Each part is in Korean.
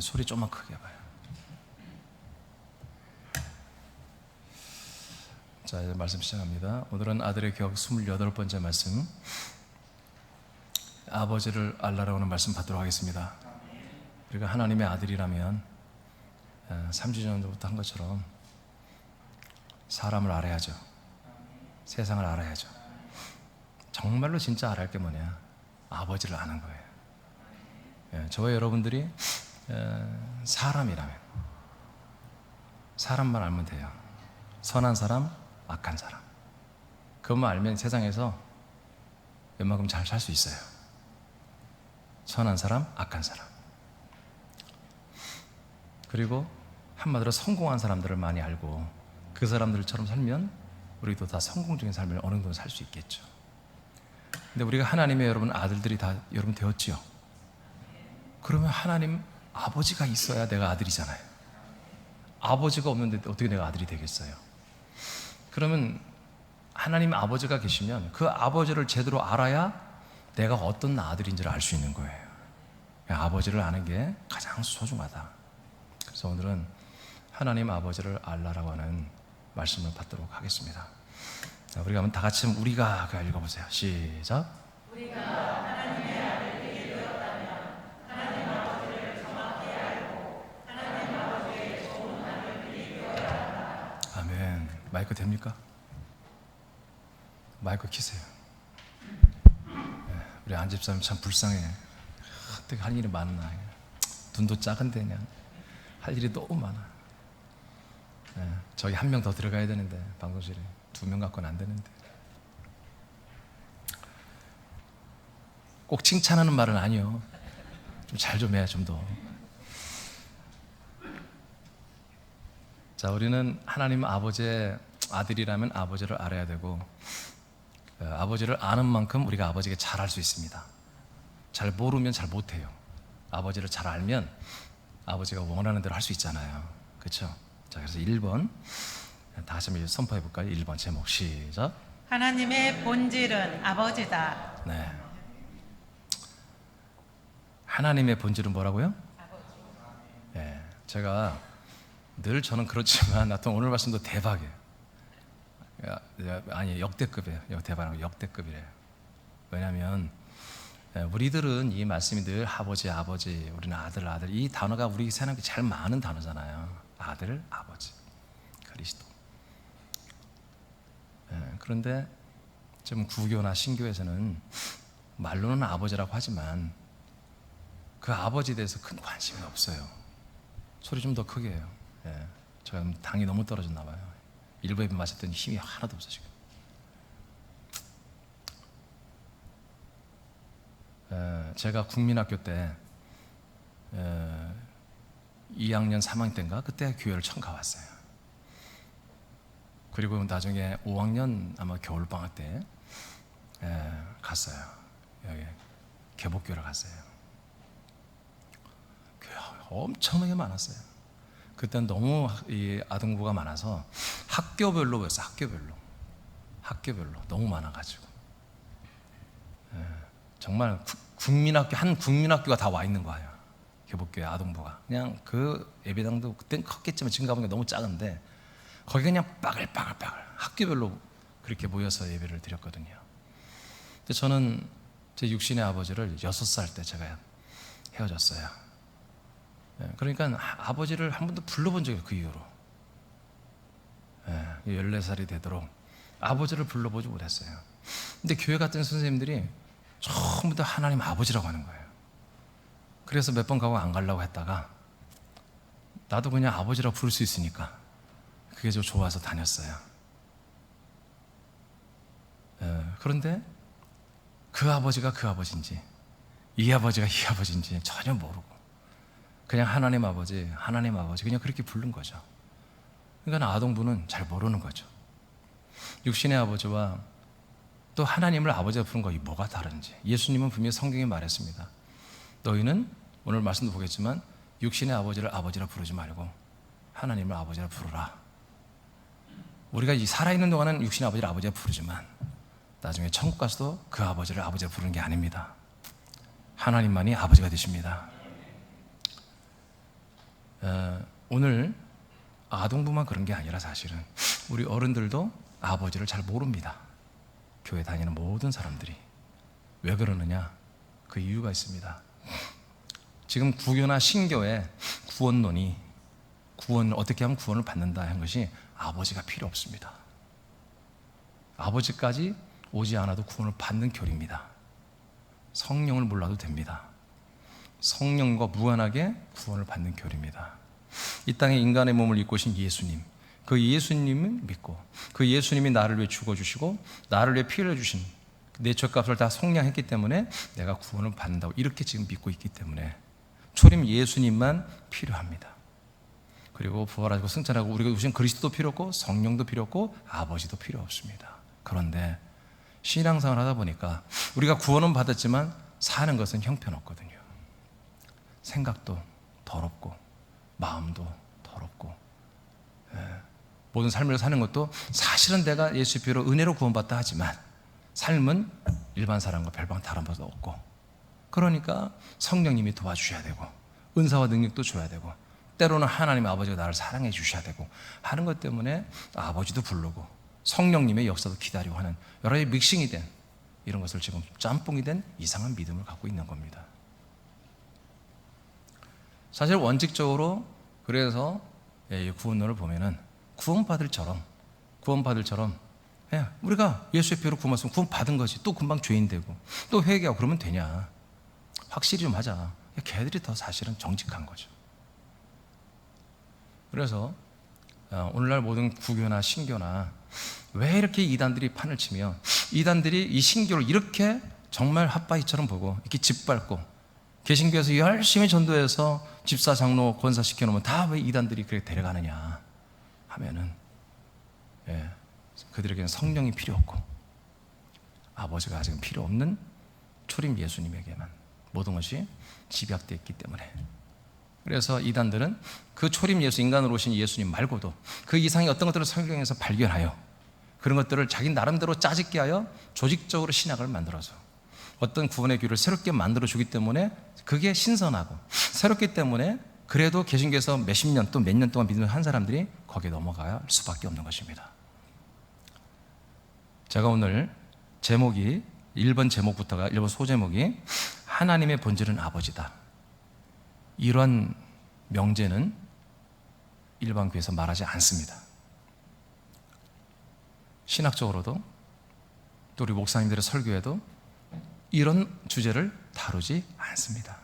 소리 좀만 크게 해봐요. 자, 이제 말씀 시작합니다. 오늘은 아들의 교육 28번째 말씀, 아버지를 알라라고는 말씀 받도록 하겠습니다. 우리가 하나님의 아들이라면 3주 전부터 한 것처럼 사람을 알아야죠. 세상을 알아야죠. 정말로 진짜 알아야 할 게 뭐냐? 아버지를 아는 거예요. 저와 여러분들이 사람이라면 사람만 알면 돼요. 선한 사람, 악한 사람. 그것만 알면 세상에서 웬만큼 잘 살 수 있어요. 선한 사람, 악한 사람. 그리고 한마디로 성공한 사람들을 많이 알고 그 사람들처럼 살면 우리도 다 성공적인 삶을 어느 정도 살 수 있겠죠. 근데 우리가 하나님의 여러분 아들들이 다 여러분 되었지요. 그러면 하나님 아버지가 있어야 내가 아들이잖아요. 아버지가 없는데 어떻게 내가 아들이 되겠어요? 그러면 하나님 아버지가 계시면 그 아버지를 제대로 알아야 내가 어떤 아들인지를 알 수 있는 거예요. 아버지를 아는 게 가장 소중하다. 그래서 오늘은 하나님 아버지를 알라라고 하는 말씀을 받도록 하겠습니다. 자, 우리가 한번 다 같이 우리가 읽어보세요. 시작. 우리가 하나님의 아들들이 되었다면 하나님 아버지를 정확히 알고 하나님 아버지의 좋은 아들들이 되어야 한다. 아멘. 마이크 됩니까? 마이크 키세요. 우리 안집사님 참 불쌍해. 어떻게 할 일이 많나. 눈도 작은데 그냥 할 일이 너무 많아. 저기 한 명 더 들어가야 되는데 방송실에 2명 갖고는 안 되는데. 꼭 칭찬하는 말은 아니요. 좀 잘 좀 해, 좀 더. 자, 우리는 하나님 아버지의 아들이라면 아버지를 알아야 되고, 아버지를 아는 만큼 우리가 아버지에게 잘할 수 있습니다. 잘 모르면 잘 못해요. 아버지를 잘 알면 아버지가 원하는 대로 할 수 있잖아요. 그렇죠? 자, 그래서 1번 다시 한번 선포해 볼까요? 1번 제목 시작. 하나님의 본질은 아버지다. 네. 하나님의 본질은 뭐라고요? 아버지. 네. 제가 늘 저는 그렇지만 하여튼 오늘 말씀도 대박이에요. 아니 역대급이에요. 대박이고 역대급이래요. 왜냐하면 우리들은 이 말씀이 늘 아버지, 아버지, 우리는 아들, 아들. 이 단어가 우리 세상에 잘 많은 단어잖아요. 아들, 아버지, 그리스도. 그런데 좀 구교나 신교에서는 말로는 아버지라고 하지만 그 아버지에 대해서 큰 관심이 없어요. 소리 좀 더 크게 해요. 제가 당이 너무 떨어졌나 봐요. 일부 예배 마셨더니 힘이 하나도 없어 지금. 제가 국민학교 때 2학년 3학년 때인가 그때 교회를 처음 가봤어요. 그리고 나중에 5학년 아마 겨울방학 때 갔어요. 여기 개복교를 갔어요. 교회가 엄청나게 많았어요. 그때는 너무 이 아동부가 많아서 학교별로 보였어요. 학교별로 너무 많아가지고 정말 국민학교 한 국민학교가 다 와 있는 거예요. 개복교회 아동부가 그냥 그 예배당도 그땐 컸겠지만 지금 가보니까 너무 작은데 거기 그냥 빠글빠글 학교별로 그렇게 모여서 예배를 드렸거든요. 근데 저는 제 육신의 아버지를 6살 때 제가 헤어졌어요. 그러니까 아버지를 한 번도 불러본 적이 없어요. 그 이후로 14살이 되도록 아버지를 불러보지 못했어요. 근데 교회 갔던 선생님들이 전부 다 하나님 아버지라고 하는 거예요. 그래서 몇 번 가고 안 가려고 했다가 나도 그냥 아버지라고 부를 수 있으니까 그게 좀 좋아서 다녔어요. 그런데 그 아버지가 그 아버지인지 이 아버지가 이 아버지인지 전혀 모르고 그냥 하나님 아버지 그냥 그렇게 부른 거죠. 그러니까 아동부는 잘 모르는 거죠. 육신의 아버지와 또 하나님을 아버지가 부른 거 이 뭐가 다른지. 예수님은 분명히 성경에 말했습니다. 너희는 오늘 말씀도 보겠지만 육신의 아버지를 아버지라 부르지 말고 하나님을 아버지라 부르라. 우리가 이 살아있는 동안은 육신의 아버지를 아버지라 부르지만 나중에 천국 가서도 그 아버지를 아버지라 부르는 게 아닙니다. 하나님만이 아버지가 되십니다. 오늘 아동부만 그런 게 아니라 사실은 우리 어른들도 아버지를 잘 모릅니다. 교회 다니는 모든 사람들이. 왜 그러느냐? 그 이유가 있습니다. 지금 구교나 신교의 구원론이 어떻게 하면 구원을 받는다 하는 것이 아버지가 필요 없습니다. 아버지까지 오지 않아도 구원을 받는 교리입니다. 성령을 몰라도 됩니다. 성령과 무관하게 구원을 받는 교리입니다. 이 땅에 인간의 몸을 입고 오신 예수님, 그 예수님을 믿고 그 예수님이 나를 위해 죽어주시고 나를 위해 피 흘려주신 내 죄값을 다 속량했기 때문에 내가 구원을 받는다고 이렇게 지금 믿고 있기 때문에 초림 예수님만 필요합니다. 그리고 부활하시고 승천하고 우리가 오신 그리스도도 필요 없고 성령도 필요 없고 아버지도 필요 없습니다. 그런데 신앙생활을 하다 보니까 우리가 구원은 받았지만 사는 것은 형편없거든요. 생각도 더럽고 마음도 더럽고 모든 삶을 사는 것도 사실은 내가 예수의 피로 은혜로 구원받다 하지만 삶은 일반 사람과 별반 다른 것도 없고 그러니까 성령님이 도와주셔야 되고 은사와 능력도 줘야 되고 때로는 하나님 아버지가 나를 사랑해 주셔야 되고 하는 것 때문에 아버지도 부르고 성령님의 역사도 기다리고 하는 여러 가지 믹싱이 된 이런 것을 지금 짬뽕이 된 이상한 믿음을 갖고 있는 겁니다. 사실 원칙적으로 그래서 구원론을 보면은 구원받을처럼 우리가 예수의 피로 구원받으면 구원받은 거지 또 금방 죄인 되고 또 회개하고 그러면 되냐. 확실히 좀 하자. 걔들이 더 사실은 정직한 거죠. 그래서 오늘날 모든 구교나 신교나 왜 이렇게 이단들이 판을 치며 이단들이 이 신교를 이렇게 정말 핫바이처럼 보고 이렇게 짓밟고 개신교에서 열심히 전도해서 집사, 장로, 권사 시켜놓으면 다 왜 이단들이 그렇게 데려가느냐 하면은 그들에게는 성령이 필요 없고 아버지가 아직은 필요 없는 초림 예수님에게만 모든 것이 집약되어 있기 때문에 그래서 이단들은 그 초림 예수, 인간으로 오신 예수님 말고도 그 이상의 어떤 것들을 성경에서 발견하여 그런 것들을 자기 나름대로 짜집게 하여 조직적으로 신학을 만들어서 어떤 구원의 길을 새롭게 만들어주기 때문에 그게 신선하고 새롭기 때문에 그래도 개신교에서 몇십 년 또 몇 년 동안 믿음을 한 사람들이 거기에 넘어갈 수밖에 없는 것입니다. 제가 오늘 제목이 1번 제목부터가 1번 소제목이 하나님의 본질은 아버지다. 이런 명제는 일반 교회에서 말하지 않습니다. 신학적으로도 또 우리 목사님들의 설교에도 이런 주제를 다루지 않습니다.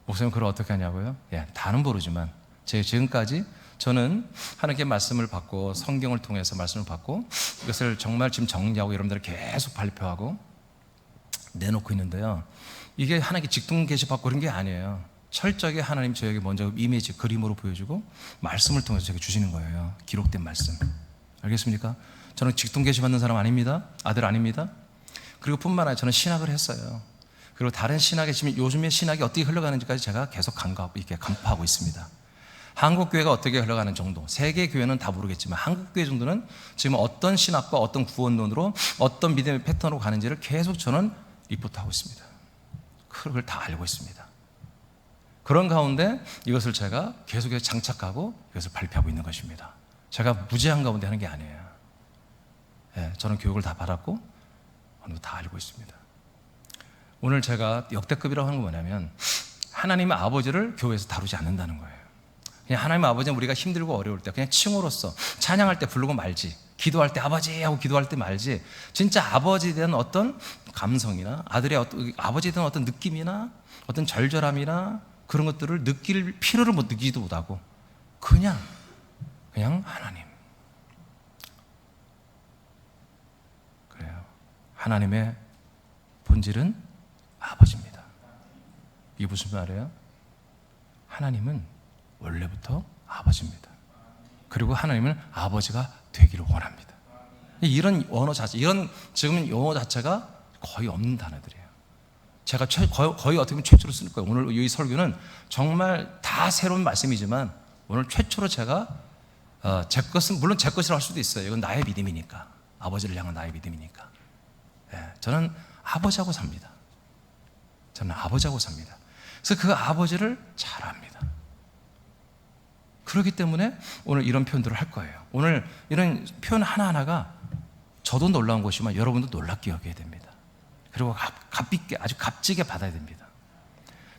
목사님 그걸 어떻게 하냐고요? 다는 모르지만 지금까지 저는 하나님께 말씀을 받고 성경을 통해서 말씀을 받고 이것을 정말 지금 정리하고 여러분들 계속 발표하고 내놓고 있는데요. 이게 하나님께 직분 계시받고 그런 게 아니에요. 철저하게 하나님 저에게 먼저 이미지 그림으로 보여주고 말씀을 통해서 제게 주시는 거예요. 기록된 말씀. 알겠습니까? 저는 직분 계시받는 사람 아닙니다. 아들 아닙니다. 그리고 뿐만 아니라 저는 신학을 했어요. 그리고 다른 신학에 지금 요즘의 신학이 어떻게 흘러가는지까지 제가 계속 간파하고 있습니다. 한국 교회가 어떻게 흘러가는 정도, 세계 교회는 다 모르겠지만 한국 교회 정도는 지금 어떤 신학과 어떤 구원론으로 어떤 믿음의 패턴으로 가는지를 계속 저는 리포트하고 있습니다. 그걸 다 알고 있습니다. 그런 가운데 이것을 제가 계속해서 장착하고 이것을 발표하고 있는 것입니다. 제가 무제한 가운데 하는 게 아니에요. 저는 교육을 다 받았고 다 알고 있습니다. 오늘 제가 역대급이라고 하는 건 뭐냐면 하나님의 아버지를 교회에서 다루지 않는다는 거예요. 그냥 하나님의 아버지는 우리가 힘들고 어려울 때 그냥 칭호로서 찬양할 때 부르고 말지, 기도할 때 아버지 하고 기도할 때 말지, 진짜 아버지에 대한 어떤 감성이나 아버지에 대한 어떤 느낌이나 어떤 절절함이나 그런 것들을 느낄 필요를 느끼지도 못하고 그냥 하나님. 그래요. 하나님의 본질은 아버지입니다. 이게 무슨 말이에요? 하나님은 원래부터 아버지입니다. 그리고 하나님은 아버지가 되기를 원합니다. 이런 언어 자체, 이런 지금 용어 자체가 거의 없는 단어들이에요. 제가 거의 어떻게 보면 최초로 쓸 거예요. 오늘 이 설교는 정말 다 새로운 말씀이지만 오늘 최초로 제가 제 것은 물론 제 것이라고 할 수도 있어요. 이건 나의 믿음이니까, 아버지를 향한 나의 믿음이니까. 저는 아버지하고 삽니다. 저는 아버지하고 삽니다. 그래서 그 아버지를 잘 압니다. 그렇기 때문에 오늘 이런 표현들을 할 거예요. 오늘 이런 표현 하나하나가 저도 놀라운 것이지만 여러분도 놀랍게 여겨야 됩니다. 그리고 값있게, 아주 값지게 받아야 됩니다.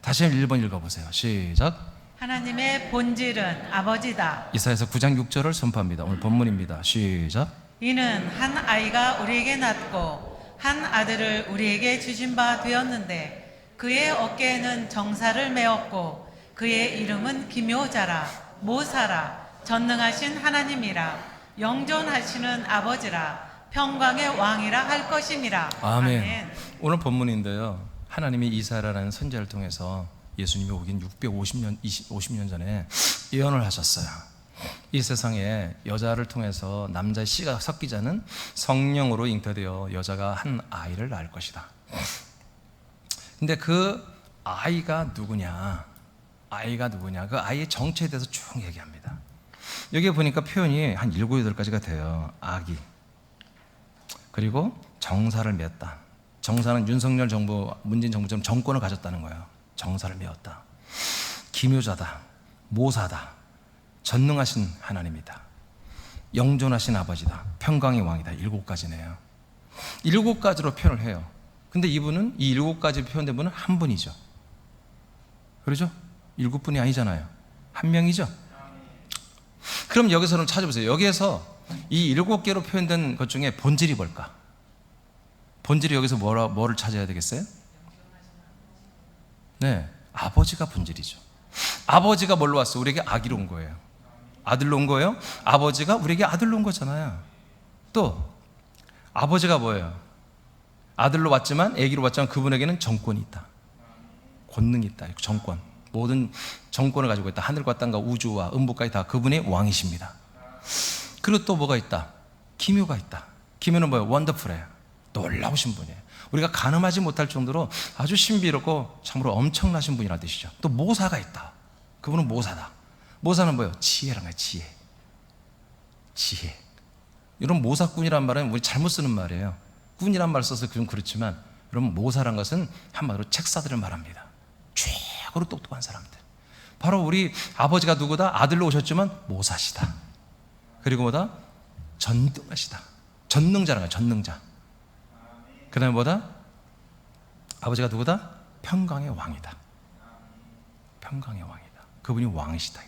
다시 1번 읽어보세요. 시작. 하나님의 본질은 아버지다. 이사야서 9장 6절을 선포합니다. 오늘 본문입니다. 시작. 이는 한 아이가 우리에게 낳고 한 아들을 우리에게 주신 바 되었는데 그의 어깨에는 정사를 메었고 그의 이름은 기묘자라 모사라 전능하신 하나님이라 영존하시는 아버지라 평강의 왕이라 할 것임이라. 아멘. 오늘 본문인데요, 하나님이 이사야라는 선지자를 통해서 예수님이 오긴 50년 전에 예언을 하셨어요. 이 세상에 여자를 통해서 남자의 씨가 섞이지 않은 성령으로 잉태되어 여자가 한 아이를 낳을 것이다. 근데 그 아이가 누구냐? 그 아이의 정체에 대해서 쭉 얘기합니다. 여기 보니까 표현이 한 7, 8가지가 돼요. 아기, 그리고 정사를 맺었다. 정사는 윤석열 정부, 문재인 정부처럼 정권을 가졌다는 거예요. 정사를 메었다. 기묘자다. 모사다. 전능하신 하나님이다. 영존하신 아버지다. 평강의 왕이다. 7가지네요. 7가지로 표현을 해요. 근데 이분은 이 7가지 표현된 분은 한 분이죠. 그렇죠? 7분이 아니잖아요. 한 명이죠. 그럼 여기서는 찾아보세요. 여기에서 이 7개로 표현된 것 중에 본질이 뭘까? 본질이 여기서 뭐를 찾아야 되겠어요? 네, 아버지가 본질이죠. 아버지가 뭘로 왔어? 우리에게 아기로 온 거예요. 아들로 온 거예요? 아버지가 우리에게 아들로 온 거잖아요. 또 아버지가 뭐예요? 아들로 왔지만, 아기로 왔지만 그분에게는 정권이 있다. 권능이 있다. 정권, 모든 정권을 가지고 있다. 하늘과 땅과 우주와 음부까지 다 그분의 왕이십니다. 그리고 또 뭐가 있다? 기묘가 있다. 기묘는 뭐예요? 원더풀해요. 놀라우신 분이에요. 우리가 가늠하지 못할 정도로 아주 신비롭고 참으로 엄청나신 분이라는 뜻이죠. 또 모사가 있다. 그분은 모사다. 모사는 뭐예요? 지혜란 거예요. 지혜. 이런 모사꾼이란 말은 우리 잘못 쓰는 말이에요. 꾼이란 말 써서 좀 그렇지만, 여러분 모사란 것은 한마디로 책사들을 말합니다. 최고로 똑똑한 사람들. 바로 우리 아버지가 누구다? 아들로 오셨지만 모사시다. 그리고 뭐다? 전능하시다. 전능자란 거예요. 전능자. 그 다음에 뭐다? 아버지가 누구다? 평강의 왕이다. 평강의 왕이다. 그분이 왕이시다.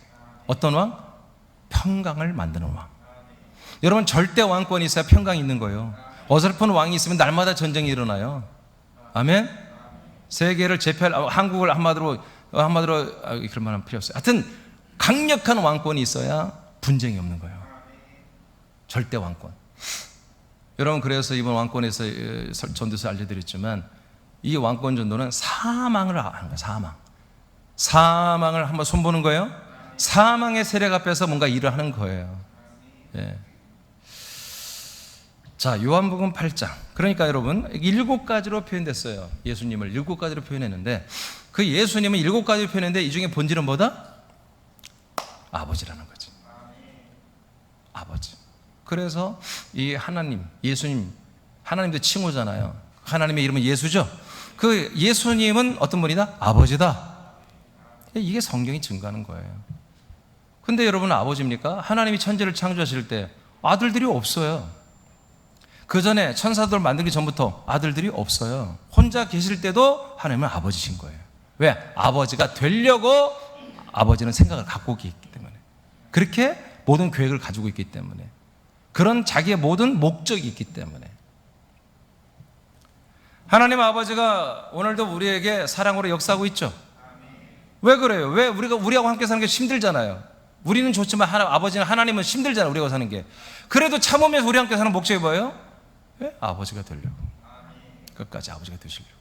어떤 왕? 평강을 만드는 왕. 여러분, 절대 왕권이 있어야 평강이 있는 거예요. 어설픈 왕이 있으면 날마다 전쟁이 일어나요. 아멘? 세계를 제패할, 한국을 한마디로 그런 말 하면 필요 없어요. 하여튼 강력한 왕권이 있어야 분쟁이 없는 거예요. 절대 왕권. 여러분, 그래서 이번 왕권에서 전도서 알려드렸지만, 이 왕권 전도는 사망을 하는 거예요. 사망을 한번 손보는 거예요. 사망의 세력 앞에서 뭔가 일을 하는 거예요. 예. 자, 요한복음 8장. 그러니까 여러분, 7가지로 표현됐어요. 예수님을 7가지로 표현했는데, 그 예수님은 7가지로 표현했는데 이 중에 본질은 뭐다? 아버지라는 거지. 아버지. 그래서 이 하나님, 예수님, 하나님도 칭호잖아요. 하나님의 이름은 예수죠. 그 예수님은 어떤 분이다? 아버지다. 이게 성경이 증거하는 거예요. 근데 여러분은 아버지입니까? 하나님이 천지를 창조하실 때 아들들이 없어요. 그 전에 천사들 만들기 전부터 아들들이 없어요. 혼자 계실 때도 하나님은 아버지신 거예요. 왜? 아버지가 되려고 아버지는 생각을 갖고 있기 때문에. 그렇게 모든 계획을 가지고 있기 때문에. 그런 자기의 모든 목적이 있기 때문에. 하나님 아버지가 오늘도 우리에게 사랑으로 역사하고 있죠. 왜 그래요? 왜 우리하고 함께 사는 게 힘들잖아요. 우리는 좋지만 아버지는, 하나님은 힘들잖아요. 우리하고 사는 게. 그래도 참으면서 우리 함께 사는 목적이 뭐예요? 왜? 아버지가 되려고. 끝까지 아버지가 되시려고.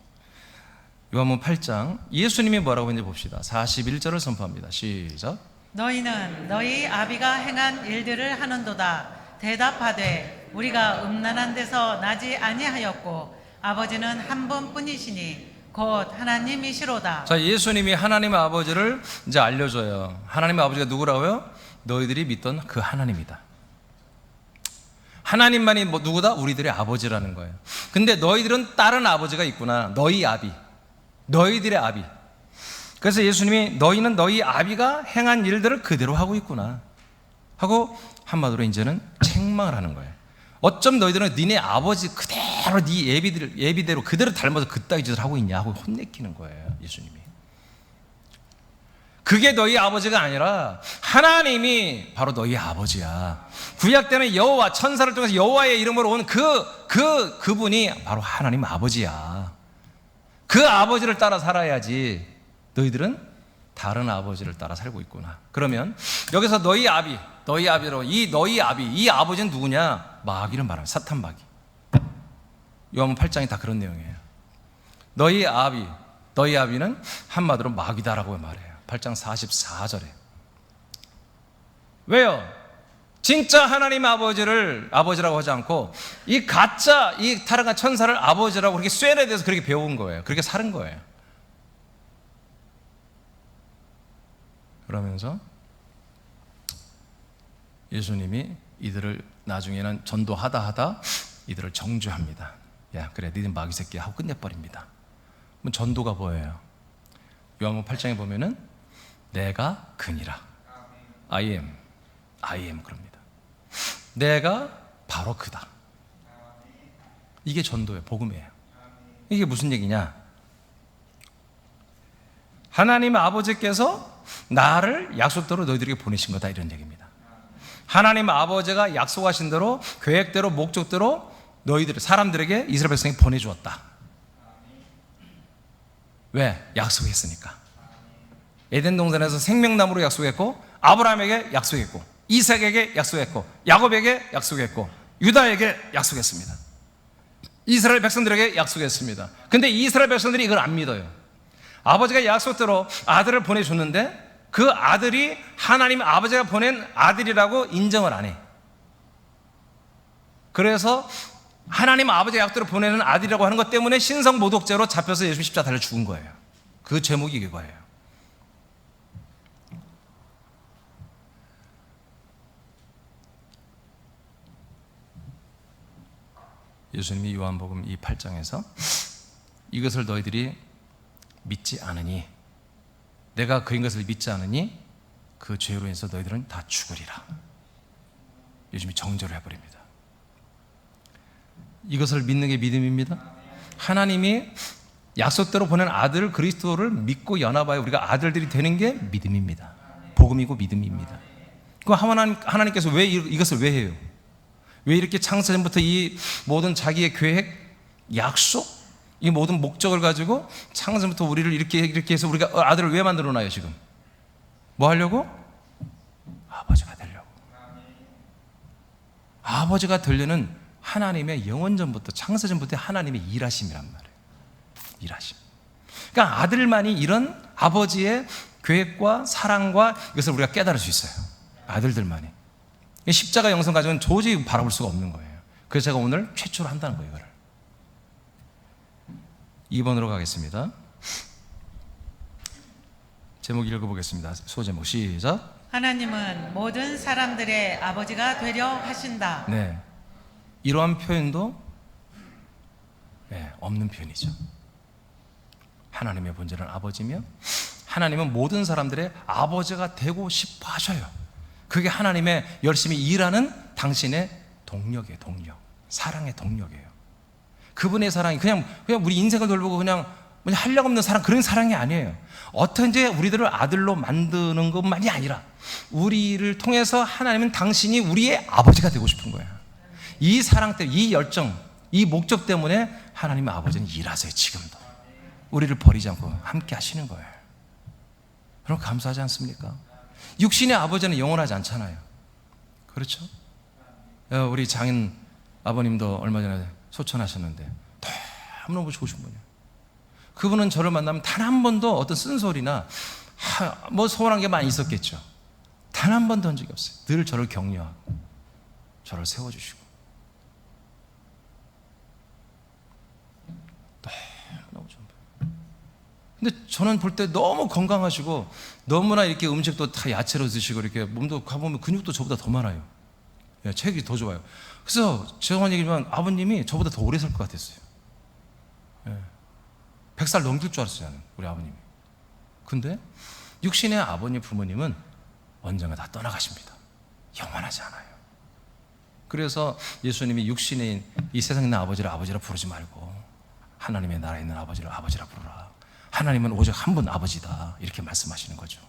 요한복음 8장, 예수님이 뭐라고 했는지 봅시다. 41절을 선포합니다. 시작. 너희는 너희 아비가 행한 일들을 하는도다. 대답하되 우리가 음란한 데서 나지 아니하였고 아버지는 한 분뿐이시니 곧 하나님이시로다. 자, 예수님이 하나님의 아버지를 이제 알려줘요. 하나님의 아버지가 누구라고요? 너희들이 믿던 그 하나님이다. 하나님만이 누구다? 우리들의 아버지라는 거예요. 근데 너희들은 다른 아버지가 있구나. 너희 아비, 너희들의 아비. 그래서 예수님이 너희는 너희 아비가 행한 일들을 그대로 하고 있구나 하고 한마디로 이제는 책망을 하는 거예요. 어쩜 너희들은 니네 아버지 그대로 네 예비대로 그대로 닮아서 그따위 짓을 하고 있냐 하고 혼내키는 거예요, 예수님이. 그게 너희 아버지가 아니라 하나님이 바로 너희 아버지야. 구약 때는 여호와, 천사를 통해서 여호와의 이름으로 온 그분이 바로 하나님 아버지야. 그 아버지를 따라 살아야지. 너희들은 다른 아버지를 따라 살고 있구나. 그러면 여기서 너희 아비로 이 아버지는 누구냐? 마귀를 말합니다. 사탄 마귀. 요한복음 8장이 다 그런 내용이에요. 너희 아비는 한마디로 마귀다라고 말해요. 8장 44절에. 왜요? 진짜 하나님 아버지라고 하지 않고 이 가짜 이 타락한 천사를 아버지라고 그렇게 쇠뇌돼서 그렇게 배운 거예요. 그렇게 사는 거예요. 그러면서 예수님이 이들을 나중에는 전도하다 이들을 정죄합니다. 야, 그래, 니들 마귀 새끼야 하고 끝내버립니다. 그럼 전도가 뭐예요? 요한복음 8장에 보면은 내가 그니라. I am 그럽니다. 내가 바로 그다. 이게 전도예요. 복음이에요. 이게 무슨 얘기냐? 하나님 아버지께서 나를 약속대로 너희들에게 보내신 거다, 이런 얘기입니다. 하나님 아버지가 약속하신 대로, 계획대로, 목적대로 사람들에게 이스라엘 백성이 보내주었다. 왜? 약속했으니까. 에덴 동산에서 생명나무로 약속했고, 아브라함에게 약속했고, 이삭에게 약속했고, 야곱에게 약속했고, 유다에게 약속했습니다. 이스라엘 백성들에게 약속했습니다. 근데 이스라엘 백성들이 이걸 안 믿어요. 아버지가 약속대로 아들을 보내줬는데 그 아들이 하나님 아버지가 보낸 아들이라고 인정을 안 해. 그래서 하나님 아버지가 약속대로 보내는 아들이라고 하는 것 때문에 신성 모독죄로 잡혀서 예수님 십자가 달려 죽은 거예요. 그 제목이 이거예요. 예수님이 요한복음 이 8장에서 이것을 너희들이 믿지 않으니, 내가 그인 것을 믿지 않으니 그 죄로 인해서 너희들은 다 죽으리라. 예수님이 정죄를 해버립니다. 이것을 믿는 게 믿음입니다. 하나님이 약속대로 보낸 아들 그리스도를 믿고 연합하여 우리가 아들들이 되는 게 믿음입니다. 복음이고 믿음입니다. 그럼 하나님께서 왜 이것을 왜 해요? 왜 이렇게 창세전부터 이 모든 자기의 계획, 약속, 이 모든 목적을 가지고 창세전부터 우리를 이렇게 해서 우리가 아들을 왜 만들어놔요 지금? 뭐 하려고? 아버지가 되려고. 아버지가 되려는 하나님의 영원전부터, 창세전부터 하나님의 일하심이란 말이에요. 일하심. 그러니까 아들만이 이런 아버지의 계획과 사랑과 이것을 우리가 깨달을 수 있어요. 아들들만이. 십자가 영성 가지고는 도저히 바라볼 수가 없는 거예요. 그래서 제가 오늘 최초로 한다는 거예요. 이거를 2번으로 가겠습니다. 제목 읽어보겠습니다. 소제목 시작. 하나님은 모든 사람들의 아버지가 되려 하신다. 네, 이러한 표현도 없는 표현이죠. 하나님의 본질은 아버지며 하나님은 모든 사람들의 아버지가 되고 싶어 하셔요. 그게 하나님의 열심히 일하는 당신의 동력이에요. 동력, 사랑의 동력이에요. 그분의 사랑이 그냥 우리 인생을 돌보고 그냥 한량 없는 사랑, 그런 사랑이 아니에요. 어떤지 우리들을 아들로 만드는 것만이 아니라 우리를 통해서 하나님은 당신이 우리의 아버지가 되고 싶은 거예요. 이 사랑 때문에, 이 열정, 이 목적 때문에 하나님의 아버지는 일하세요. 지금도 우리를 버리지 않고 함께 하시는 거예요. 그럼 감사하지 않습니까? 육신의 아버지는 영원하지 않잖아요. 그렇죠? 우리 장인 아버님도 얼마 전에 소천하셨는데 너무너무 좋으신 분이에요. 그분은 저를 만나면 단 한 번도 어떤 쓴소리나 뭐 소원한 게 많이 있었겠죠. 단 한 번도 한 적이 없어요. 늘 저를 격려하고 저를 세워주시고 너무 좋은 분. 근데 저는 볼 때 너무 건강하시고 너무나 이렇게 음식도 다 야채로 드시고 이렇게 몸도 가보면 근육도 저보다 더 많아요. 체격이 더 좋아요. 그래서 죄송한 얘기지만 아버님이 저보다 더 오래 살 것 같았어요. 100살 넘길 줄 알았어요, 저는, 우리 아버님이. 근데 육신의 아버님 부모님은 언젠가 다 떠나가십니다. 영원하지 않아요. 그래서 예수님이 육신인 이 세상에 있는 아버지를 아버지라 부르지 말고 하나님의 나라에 있는 아버지를 아버지라 부르라. 하나님은 오직 한 분 아버지다. 이렇게 말씀하시는 거죠.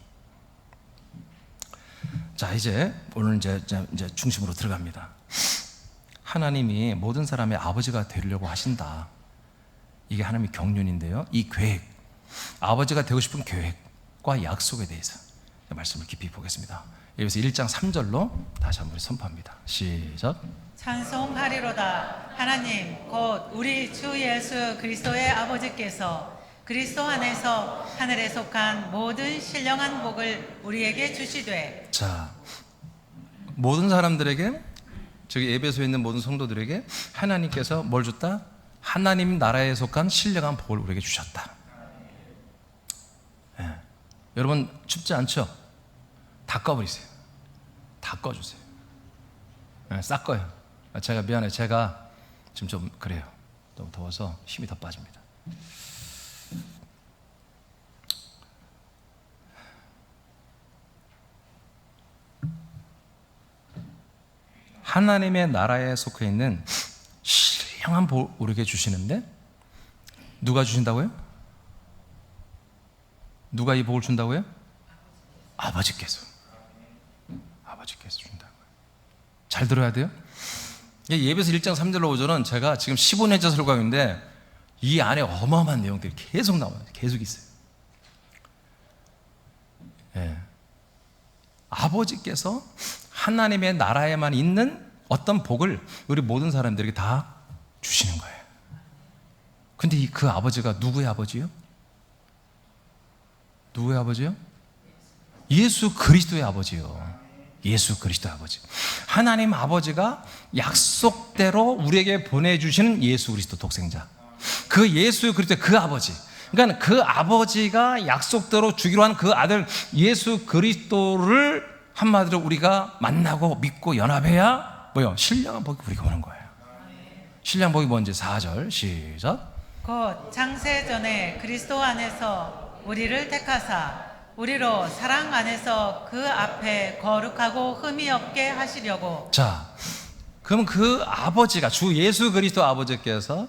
자, 이제 오늘 이제 중심으로 들어갑니다. 하나님이 모든 사람의 아버지가 되려고 하신다. 이게 하나님의 경륜인데요. 이 계획, 아버지가 되고 싶은 계획과 약속에 대해서 말씀을 깊이 보겠습니다. 여기서 1장 3절로 다시 한번 선포합니다. 시작. 찬송하리로다. 하나님 곧 우리 주 예수 그리스도의 아버지께서 그리스도 안에서 하늘에 속한 모든 신령한 복을 우리에게 주시되. 자, 모든 사람들에게, 저기 에베소에 있는 모든 성도들에게 하나님께서 뭘 줬다? 하나님 나라에 속한 신령한 복을 우리에게 주셨다. 예. 여러분 춥지 않죠? 다 꺼버리세요. 다 꺼주세요. 예, 싹 꺼요. 제가 미안해요. 제가 지금 좀 그래요. 너무 더워서 힘이 더 빠집니다. 하나님의 나라에 속해 있는 신령한 복을 우리에게 주시는데 누가 주신다고요? 누가 이 복을 준다고요? 아버지께서 준다고요. 잘 들어야 돼요. 예배서 1장 3절로 5절은 제가 지금 15년째 설교하는데 이 안에 어마어마한 내용들이 계속 나와요. 계속 있어요. 예. 아버지께서 하나님의 나라에만 있는 어떤 복을 우리 모든 사람들에게 다 주시는 거예요. 근데 그 아버지가 누구의 아버지요? 누구의 아버지요? 예수 그리스도의 아버지요. 예수 그리스도의 아버지. 하나님 아버지가 약속대로 우리에게 보내주시는 예수 그리스도 독생자. 그 예수 그리스도의 그 아버지. 그러니까 그 아버지가 약속대로 주기로 한 그 아들 예수 그리스도를 한마디로 우리가 만나고 믿고 연합해야 뭐요? 신령한 복이 우리가 오는 거예요. 신령한 복이 뭔지 4절 시작. 곧 창세 전에 그리스도 안에서 우리를 택하사 우리로 사랑 안에서 그 앞에 거룩하고 흠이 없게 하시려고. 자, 그럼 그 아버지가 주 예수 그리스도 아버지께서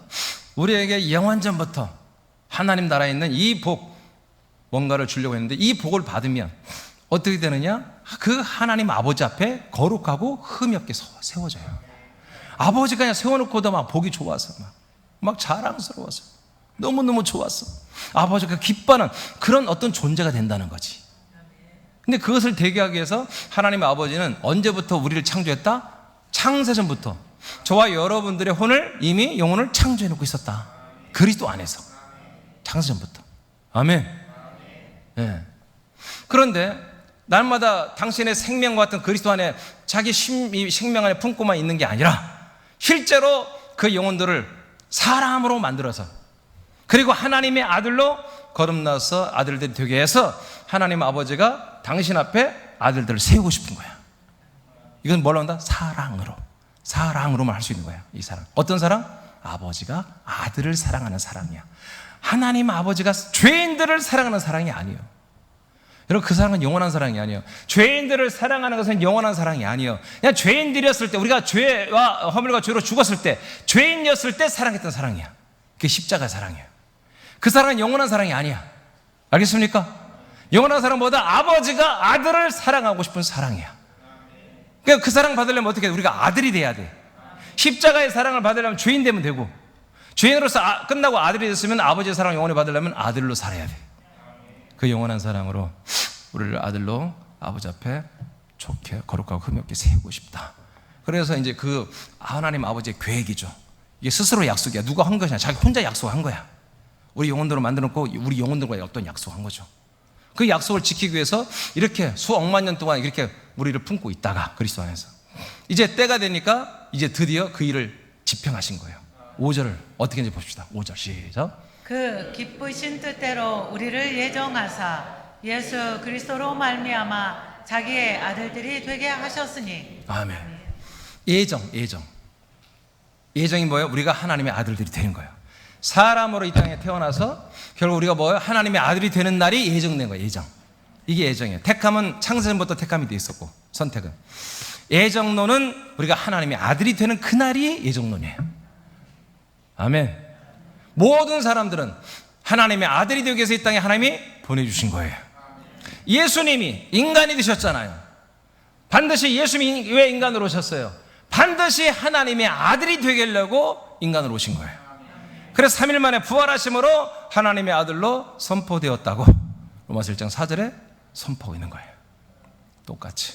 우리에게 영원전부터 하나님 나라에 있는 이 복 뭔가를 주려고 했는데 이 복을 받으면 어떻게 되느냐? 그 하나님 아버지 앞에 거룩하고 흠이 없게 세워져요. 아버지가 그냥 세워놓고도 막 복이 좋아서 막 자랑스러워서 너무너무 좋았어. 아버지가 기뻐하는 그런 어떤 존재가 된다는 거지. 근데 그것을 되게 하기 위해서 하나님 아버지는 언제부터 우리를 창조했다? 창세전부터 저와 여러분들의 혼을 영혼을 창조해놓고 있었다. 그리스도 안에서 창세전부터. 아멘. 네. 그런데 날마다 당신의 생명과 같은 그리스도 안에 자기 생명 안에 품고만 있는 게 아니라 실제로 그 영혼들을 사람으로 만들어서 그리고 하나님의 아들로 거듭나서 아들들이 되게 해서 하나님 아버지가 당신 앞에 아들들을 세우고 싶은 거야. 이건 뭘로 한다? 사랑으로만 할 수 있는 거야. 이 사랑. 어떤 사랑? 아버지가 아들을 사랑하는 사랑이야. 하나님 아버지가 죄인들을 사랑하는 사랑이 아니에요. 여러분, 그 사랑은 영원한 사랑이 아니에요. 죄인들을 사랑하는 것은 영원한 사랑이 아니에요. 그냥 죄인들이었을 때, 우리가 죄와 허물과 죄로 죽었을 때, 죄인이었을 때 사랑했던 사랑이야. 그게 십자가의 사랑이에요. 그 사랑은 영원한 사랑이 아니야. 알겠습니까? 영원한 사랑보다 아버지가 아들을 사랑하고 싶은 사랑이야. 그러니까 그 사랑 받으려면 어떻게 해? 우리가 아들이 돼야 돼. 십자가의 사랑을 받으려면 죄인 되면 되고, 죄인으로서 끝나고 아들이 됐으면 아버지의 사랑을 영원히 받으려면 아들로 살아야 돼. 그 영원한 사랑으로 우리를 아들로 아버지 앞에 좋게 거룩하고 흠이 없게 세우고 싶다. 그래서 이제 그 하나님 아버지의 계획이죠. 이게 스스로 약속이야. 누가 한 것이 아니라 자기 혼자 약속한 거야. 우리 영혼들을 만들어놓고 우리 영혼들과 어떤 약속한 거죠. 그 약속을 지키기 위해서 이렇게 수억만 년 동안 이렇게 우리를 품고 있다가 그리스도 안에서 이제 때가 되니까 이제 드디어 그 일을 집행하신 거예요. 5절을 어떻게 이제 봅시다. 5절 시작. 그 기쁘신 뜻대로 우리를 예정하사 예수 그리스도로 말미암아 자기의 아들들이 되게 하셨으니. 아멘. 예정이 뭐예요? 우리가 하나님의 아들들이 되는 거예요. 사람으로 이 땅에 태어나서 결국 우리가 뭐예요? 하나님의 아들이 되는 날이 예정된 거예요. 예정. 이게 예정이에요. 택함은 창세전부터 택함이 돼 있었고, 선택은. 예정론은 우리가 하나님의 아들이 되는 그날이 예정론이에요. 아멘. 모든 사람들은 하나님의 아들이 되기 위해서 이 땅에 하나님이 보내주신 거예요. 예수님이 인간이 되셨잖아요. 반드시 예수님이 왜 인간으로 오셨어요? 반드시 하나님의 아들이 되려고 인간으로 오신 거예요. 그래서 3일 만에 부활하심으로 하나님의 아들로 선포되었다고 로마서 1장 4절에 선포하고 있는 거예요. 똑같이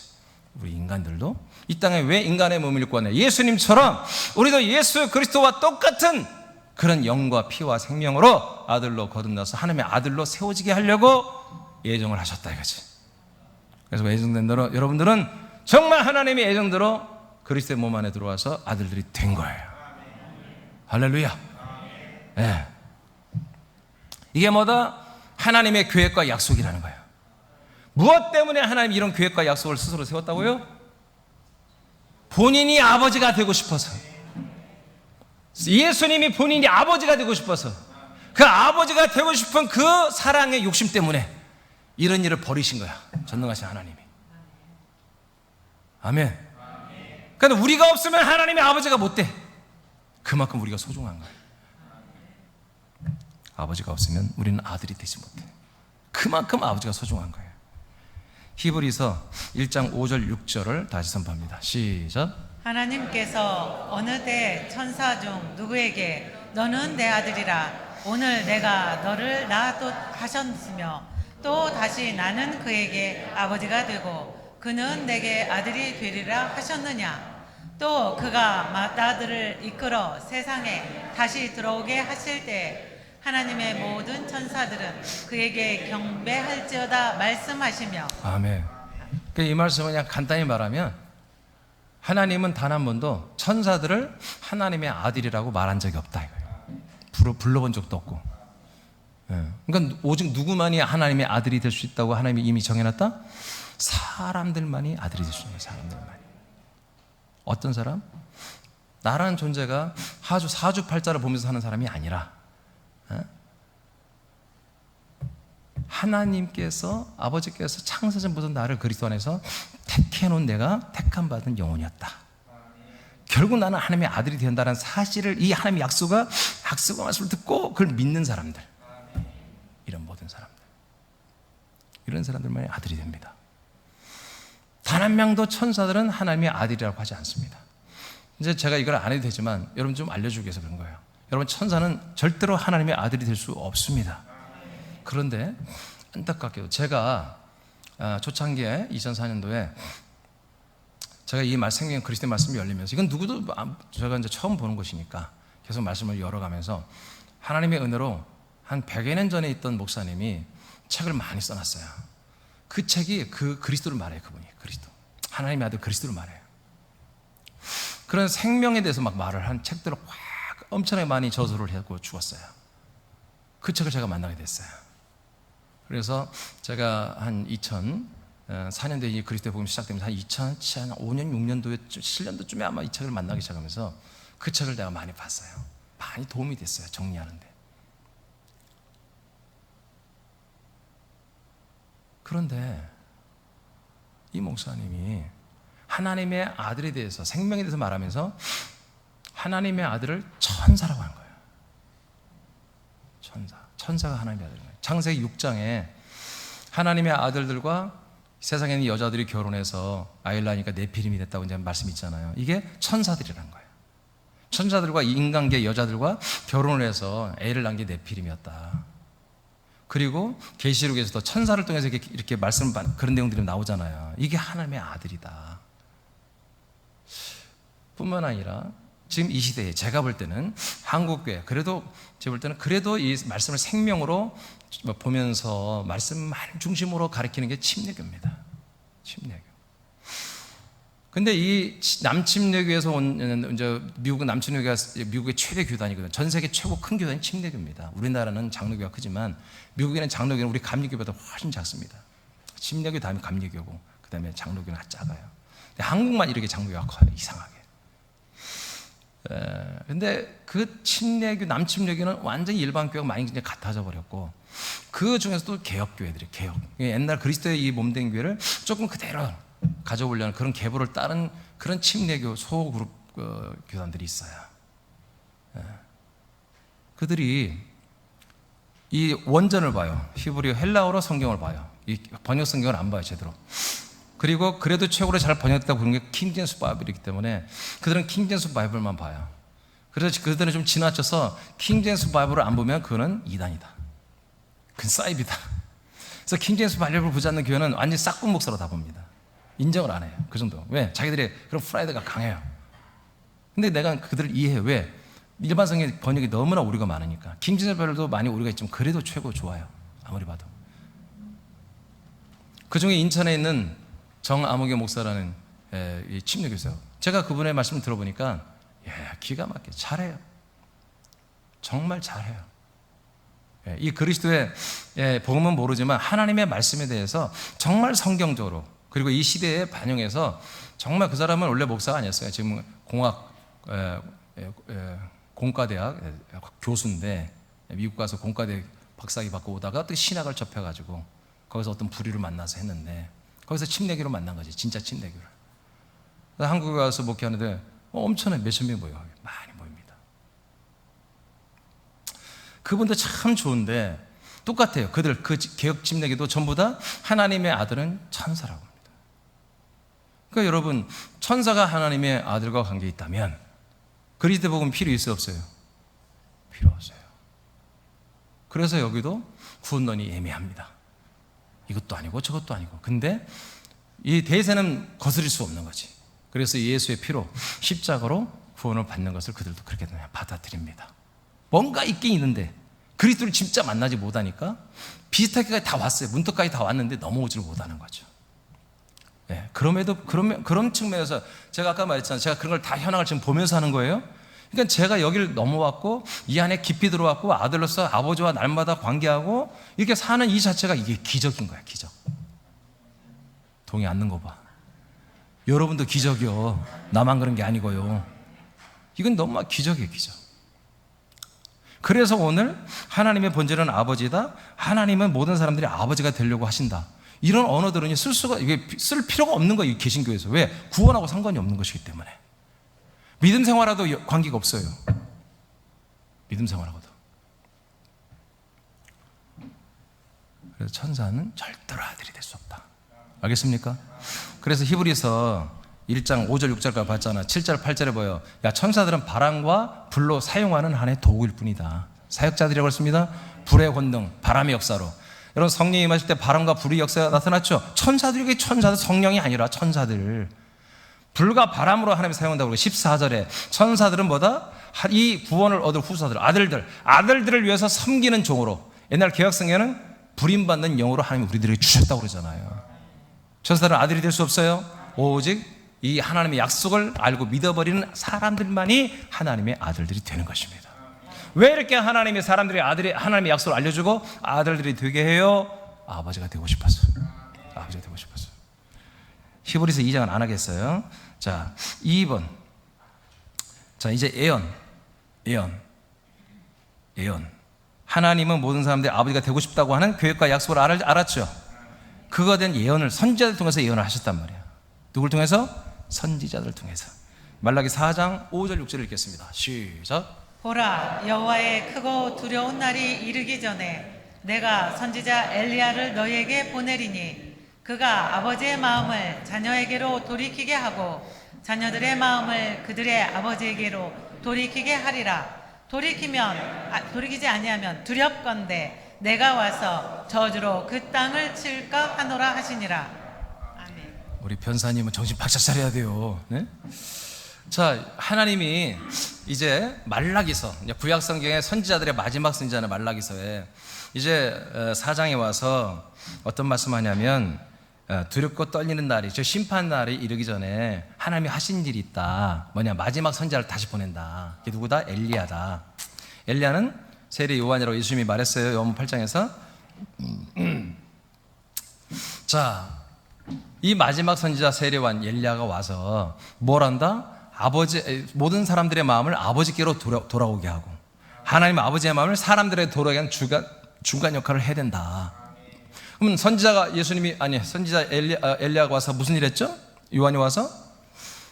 우리 인간들도 이 땅에 왜 인간의 몸을 입고 왔냐? 예수님처럼 우리도 예수 그리스도와 똑같은 그런 영과 피와 생명으로 아들로 거듭나서 하나님의 아들로 세워지게 하려고 예정을 하셨다 이거지. 그래서 예정된 대로 여러분들은 정말 하나님의 예정대로 그리스도의 몸 안에 들어와서 아들들이 된 거예요. 할렐루야. 네. 이게 뭐다? 하나님의 계획과 약속이라는 거예요. 무엇 때문에 하나님이 이런 계획과 약속을 스스로 세웠다고요? 본인이 아버지가 되고 싶어서. 예수님이 본인이 아버지가 되고 싶어서, 그 아버지가 되고 싶은 그 사랑의 욕심 때문에 이런 일을 벌이신 거야. 전능하신 하나님이. 아멘. 그런데 우리가 없으면 하나님의 아버지가 못 돼. 그만큼 우리가 소중한 거예요. 아버지가 없으면 우리는 아들이 되지 못해. 그만큼 아버지가 소중한 거예요. 히브리서 1장 5절 6절을 다시 선포합니다. 시작. 하나님께서 어느 때 천사 중 누구에게 너는 내 아들이라 오늘 내가 너를 낳았도 하셨으며 또 다시 나는 그에게 아버지가 되고 그는 내게 아들이 되리라 하셨느냐? 또 그가 맏아들을 이끌어 세상에 다시 들어오게 하실 때 하나님의 모든 천사들은 그에게 경배할지어다 말씀하시며. 아멘. 이 말씀은 그냥 간단히 말하면 하나님은 단 한 번도 천사들을 하나님의 아들이라고 말한 적이 없다 이거예요. 불러본 적도 없고. 그러니까 오직 누구만이 하나님의 아들이 될 수 있다고 하나님이 이미 정해놨다? 사람들만이 아들이 될 수 있는 거예요. 사람들만이. 어떤 사람? 나라는 존재가 사주팔자를 보면서 사는 사람이 아니라 하나님께서 아버지께서 창세전부터 나를 그리스도 안에서 택해놓은 내가 택함 받은 영혼이었다. 결국 나는 하나님의 아들이 된다는 사실을 이 하나님의 약속의 말씀을 듣고 그걸 믿는 사람들, 이런 모든 사람들, 이런 사람들만이 아들이 됩니다. 단 한 명도 천사들은 하나님의 아들이라고 하지 않습니다. 이제 제가 이걸 안 해도 되지만 여러분 좀 알려주기 위해서 그런 거예요. 여러분, 천사는 절대로 하나님의 아들이 될 수 없습니다. 그런데 안타깝게도 제가 초창기에 2004년도에 제가 이 생명 그리스도의 말씀이 열리면서, 이건 누구도 제가 이제 처음 보는 것이니까 계속 말씀을 열어가면서 하나님의 은혜로 한 100여 년 전에 있던 목사님이 책을 많이 써놨어요. 그 책이 그 그리스도를 말해요. 그분이 그리스도, 하나님의 아들 그리스도를 말해요. 그런 생명에 대해서 막 말을 한 책들을 확 엄청나게 많이 저서를 하고 죽었어요. 그 책을 제가 만나게 됐어요. 그래서 제가 한 2004년도에 이 그리스도의 복음이 시작되면서 한 2005년, 6년도에 7년도쯤에 아마 이 책을 만나기 시작하면서 그 책을 내가 많이 봤어요. 많이 도움이 됐어요. 정리하는데. 그런데 이 목사님이 하나님의 아들에 대해서, 생명에 대해서 말하면서 하나님의 아들을 천사라고 한 거예요. 천사가 하나님의 아들인 거예요. 창세기 6장에 하나님의 아들들과 세상에 있는 여자들이 결혼해서 아이를 낳으니까 네피림이 됐다고 이제 말씀이 있잖아요. 이게 천사들이라는 거예요. 천사들과 인간계 여자들과 결혼을 해서 애를 낳은 게 네피림이었다. 그리고 계시록에서도 천사를 통해서 이렇게 말씀, 그런 내용들이 나오잖아요. 이게 하나님의 아들이다. 뿐만 아니라 지금 이 시대에 제가 볼 때는 한국교회, 그래도 제가 볼 때는 그래도 이 말씀을 생명으로 보면서 말씀만 중심으로 가르치는 게 침례교입니다. 침례교. 근데 이 남침례교에서 온, 이제 미국은 남침례교가 미국의 최대 교단이거든요. 전 세계 최고 큰 교단이 침례교입니다. 우리나라는 장로교가 크지만 미국에는 장로교는 우리 감리교보다 훨씬 작습니다. 침례교 다음에 감리교고 그 다음에 장로교는 작아요. 근데 한국만 이렇게 장로교가 커요. 이상하게. 근데 그 침례교, 남침례교는 완전히 일반 교회가 많이 이제 같아져 버렸고, 그 중에서 또 개혁교회들이 옛날 그리스도의 이 몸된 교회를 조금 그대로 가져오려는 그런 계보를 따른 그런 침례교 소그룹 교단들이 있어요. 그들이 이 원전을 봐요. 히브리어 헬라어로 성경을 봐요. 이 번역 성경을 안 봐요, 제대로. 그리고 그래도 최고로 잘 번역됐다고 보는 게 킹제임스 바이블이기 때문에 그들은 킹제임스 바이블만 봐요. 그래서 그들은 좀 지나쳐서 킹제임스 바이블을 안 보면 그거는 이단이다. 그건 사이비다. 그래서 킹제임스 바이블을 보지 않는 교회는 완전히 싹군 목사로 다 봅니다. 인정을 안 해요. 그 정도. 왜? 자기들의 그런 프라이드가 강해요. 근데 내가 그들을 이해해. 왜? 일반 성경 번역이 너무나 오류가 많으니까. 킹제임스 바이블도 많이 오류가 있지만 그래도 최고 좋아요. 아무리 봐도. 그 중에 인천에 있는 정아무개 목사라는 이 침례교사요. 제가 그분의 말씀을 들어보니까 기가 막히게 잘해요. 정말 잘해요. 이 그리스도의 복음은 모르지만 하나님의 말씀에 대해서 정말 성경적으로, 그리고 이 시대에 반영해서, 정말 그 사람은 원래 목사가 아니었어요. 지금 공과대학 교수인데 미국 가서 공과대 박사학위 받고 오다가 또 신학을 접해가지고 거기서 어떤 부류를 만나서 했는데, 거기서 침례교로 만난 거지, 진짜 침례교를. 한국에 와서 목회하는데 엄청나게 몇천 명이 모여요. 많이 모입니다. 그분도 참 좋은데 똑같아요. 그들 그 개혁 침례교도 전부 다 하나님의 아들은 천사라고 합니다. 그러니까 여러분, 천사가 하나님의 아들과 관계에 있다면 그리스도 복음 필요 있어요, 없어요? 필요 없어요. 그래서 여기도 구원론이 애매합니다. 이것도 아니고 저것도 아니고. 근데 이 대세는 거스릴 수 없는 거지. 그래서 예수의 피로 십자가로 구원을 받는 것을 그들도 그렇게 받아들입니다. 뭔가 있긴 있는데 그리스도를 진짜 만나지 못하니까 비슷하게까지 다 왔어요. 문턱까지 다 왔는데 넘어오지를 못하는 거죠. 그럼에도 그런 측면에서 제가 아까 말했잖아요. 제가 그런 걸 다 현황을 지금 보면서 하는 거예요. 그러니까 제가 여기를 넘어왔고 이 안에 깊이 들어왔고 아들로서 아버지와 날마다 관계하고 이렇게 사는 이 자체가 이게 기적인 거야, 기적. 동의 않는 거 봐. 여러분도 기적이요. 나만 그런 게 아니고요. 이건 너무 기적이에요, 기적. 그래서 오늘 하나님의 본질은 아버지다. 하나님은 모든 사람들이 아버지가 되려고 하신다. 이런 언어들은 쓸 필요가 없는 거예요, 이 개신교에서. 왜? 구원하고 상관이 없는 것이기 때문에. 믿음 생활하고도 관계가 없어요. 믿음 생활하고도. 그래서 천사는 절대로 아들이 될 수 없다. 알겠습니까? 그래서 히브리서 1장 5절 6절까지 봤잖아. 7절 8절에 보여. 야, 천사들은 바람과 불로 사용하는 하나의 도구일 뿐이다. 사역자들이라고 했습니다. 불의 권능, 바람의 역사로. 여러분, 성령이 임하실 때 바람과 불의 역사가 나타났죠. 천사들이 천사들, 성령이 아니라 천사들. 불과 바람으로 하나님이 사용한다고 그러고 14절에 천사들은 뭐다? 이 구원을 얻을 후사들, 아들들을 위해서 섬기는 종으로. 옛날 개혁성경에는 부림받는 영으로 하나님이 우리들에게 주셨다고 그러잖아요. 천사들은 아들이 될 수 없어요. 오직 이 하나님의 약속을 알고 믿어버리는 사람들만이 하나님의 아들들이 되는 것입니다. 왜 이렇게 하나님의 사람들이 하나님의 약속을 알려주고 아들들이 되게 해요? 아버지가 되고 싶어서. 아버지가 되고 싶어서. 히브리서 2장은 안 하겠어요. 자, 2번. 자, 이제 예언. 하나님은 모든 사람들이 아버지가 되고 싶다고 하는 계획과 약속을 알았죠. 그거에 대한 예언을 선지자들 통해서 예언을 하셨단 말이에요. 누굴 통해서? 선지자들 통해서. 말라기 4장 5절 6절을 읽겠습니다. 시작. 보라, 여호와의 크고 두려운 날이 이르기 전에 내가 선지자 엘리야를 너희에게 보내리니 그가 아버지의 마음을 자녀에게로 돌이키게 하고 자녀들의 마음을 그들의 아버지에게로 돌이키게 하리라. 돌이키지 아니하면 두렵건대 내가 와서 저주로 그 땅을 칠까 하노라 하시니라. 아멘. 우리 변사님은 정신 바짝 차려야 돼요. 네? 자, 하나님이 이제 말라기서, 구약 성경의 선지자들의 마지막 선지자는 말라기서에 이제 4장에 와서 어떤 말씀하냐면 두렵고 떨리는 날이, 저 심판 날이 이르기 전에 하나님이 하신 일이 있다. 뭐냐? 마지막 선지자를 다시 보낸다. 이게 누구다? 엘리야다. 엘리야는 세례 요한이라고 예수님이 말했어요. 요한 8장에서. 자, 이 마지막 선지자 세례 요한 엘리야가 와서 뭘 한다? 모든 사람들의 마음을 아버지께로 돌아오게 하고 하나님 아버지의 마음을 사람들의 돌아오게 하는 중간 역할을 해야 된다. 그러면 선지자 엘리야가 와서 무슨 일 했죠? 요한이 와서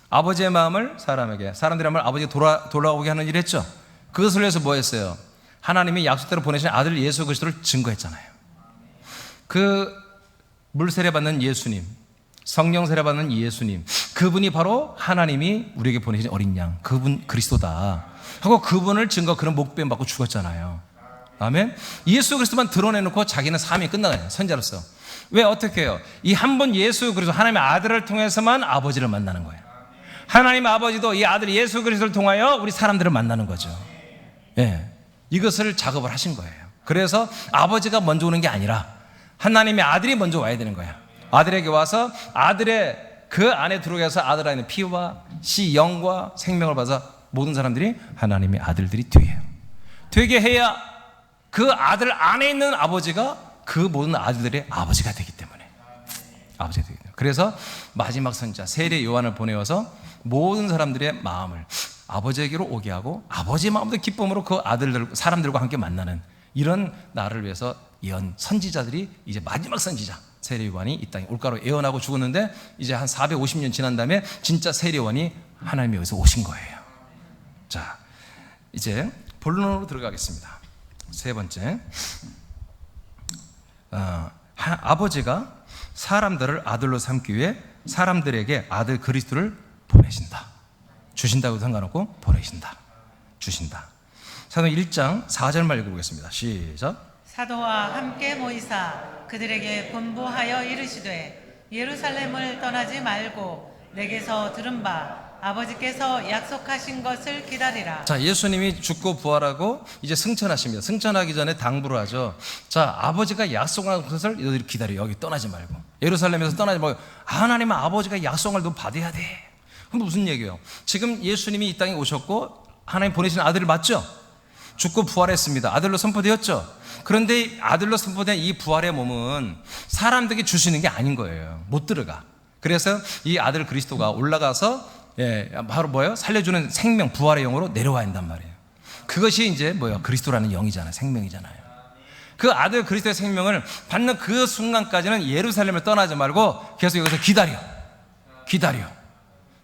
아버지의 마음을 사람들의 마음을 아버지께 돌아오게 하는 일을 했죠. 그것을 위해서 뭐 했어요? 하나님이 약속대로 보내신 아들 예수 그리스도를 증거했잖아요. 그 물세례 받는 예수님, 성령 세례 받는 예수님, 그분이 바로 하나님이 우리에게 보내신 어린 양, 그분 그리스도다 하고 그분을 증거, 그런 목배임 받고 죽었잖아요. 아멘. 예수 그리스도만 드러내놓고 자기는 삶이 끝나가요. 선지자로서. 왜 어떻게 해요? 이 한 번 예수 그리스도 하나님의 아들을 통해서만 아버지를 만나는 거예요. 하나님 아버지도 이 아들 예수 그리스도를 통하여 우리 사람들을 만나는 거죠. 예, 이것을 작업을 하신 거예요. 그래서 아버지가 먼저 오는 게 아니라 하나님의 아들이 먼저 와야 되는 거야. 아들에게 와서 아들의 그 안에 들어오게 해서 아들 안에 피와 씨, 영과 생명을 받아서 모든 사람들이 하나님의 아들들이 되게 해야 그 아들 안에 있는 아버지가 그 모든 아들들의 아버지가 되기 때문에. 그래서 마지막 선지자 세례 요한을 보내어서 모든 사람들의 마음을 아버지에게로 오게 하고 아버지의 마음도 기쁨으로 그 사람들과 함께 만나는 이런 나를 위해서 예언 선지자들이 이제 마지막 선지자 세례 요한이 이 땅에 올가로 예언하고 죽었는데 이제 한 450년 지난 다음에 진짜 세례 요한이 하나님의 여기서 오신 거예요. 자, 이제 본론으로 들어가겠습니다. 세 번째, 아버지가 사람들을 아들로 삼기 위해 사람들에게 아들 그리스도를 보내신다. 주신다고 상관없고 보내신다. 주신다. 사도행 1장 4절만 읽어보겠습니다. 시작. 사도와 함께 모이사 그들에게 분부하여 이르시되 예루살렘을 떠나지 말고 내게서 들은 바 아버지께서 약속하신 것을 기다리라. 자, 예수님이 죽고 부활하고 이제 승천하십니다. 승천하기 전에 당부를 하죠. 자, 아버지가 약속한 것을 너희들이 기다려. 여기 떠나지 말고. 예루살렘에서 떠나지 말고. 하나님은 아버지가 약속을 너 받아야 돼. 그럼 무슨 얘기예요? 지금 예수님이 이 땅에 오셨고 하나님 보내신 아들을 맞죠? 죽고 부활했습니다. 아들로 선포되었죠? 그런데 아들로 선포된 이 부활의 몸은 사람들에게 주시는 게 아닌 거예요. 못 들어가. 그래서 이 아들 그리스도가 올라가서 바로 뭐예요? 살려주는 생명, 부활의 영으로 내려와야 한단 말이에요. 그것이 이제 뭐예요? 그리스도라는 영이잖아요. 생명이잖아요. 그 아들 그리스도의 생명을 받는 그 순간까지는 예루살렘을 떠나지 말고 계속 여기서 기다려.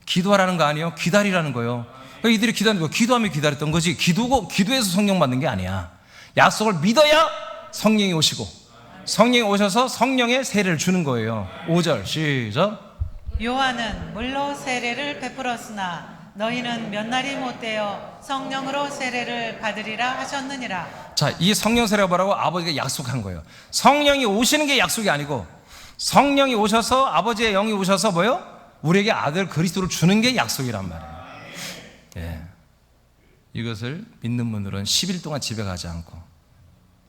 기도하라는 거 아니에요? 기다리라는 거예요. 그러니까 이들이 기다리는 거, 기도하며 기다렸던 거지. 기도해서 성령 받는 게 아니야. 약속을 믿어야 성령이 오시고 성령이 오셔서 성령의 세례를 주는 거예요. 5절 시작. 요한은 물로 세례를 베풀었으나 너희는 몇 날이 못되어 성령으로 세례를 받으리라 하셨느니라. 자, 이 성령 세례가 뭐라고? 아버지가 약속한 거예요. 성령이 오시는 게 약속이 아니고 성령이 오셔서 아버지의 영이 오셔서 뭐요? 우리에게 아들 그리스도를 주는 게 약속이란 말이에요. 예. 이것을 믿는 분들은 10일 동안 집에 가지 않고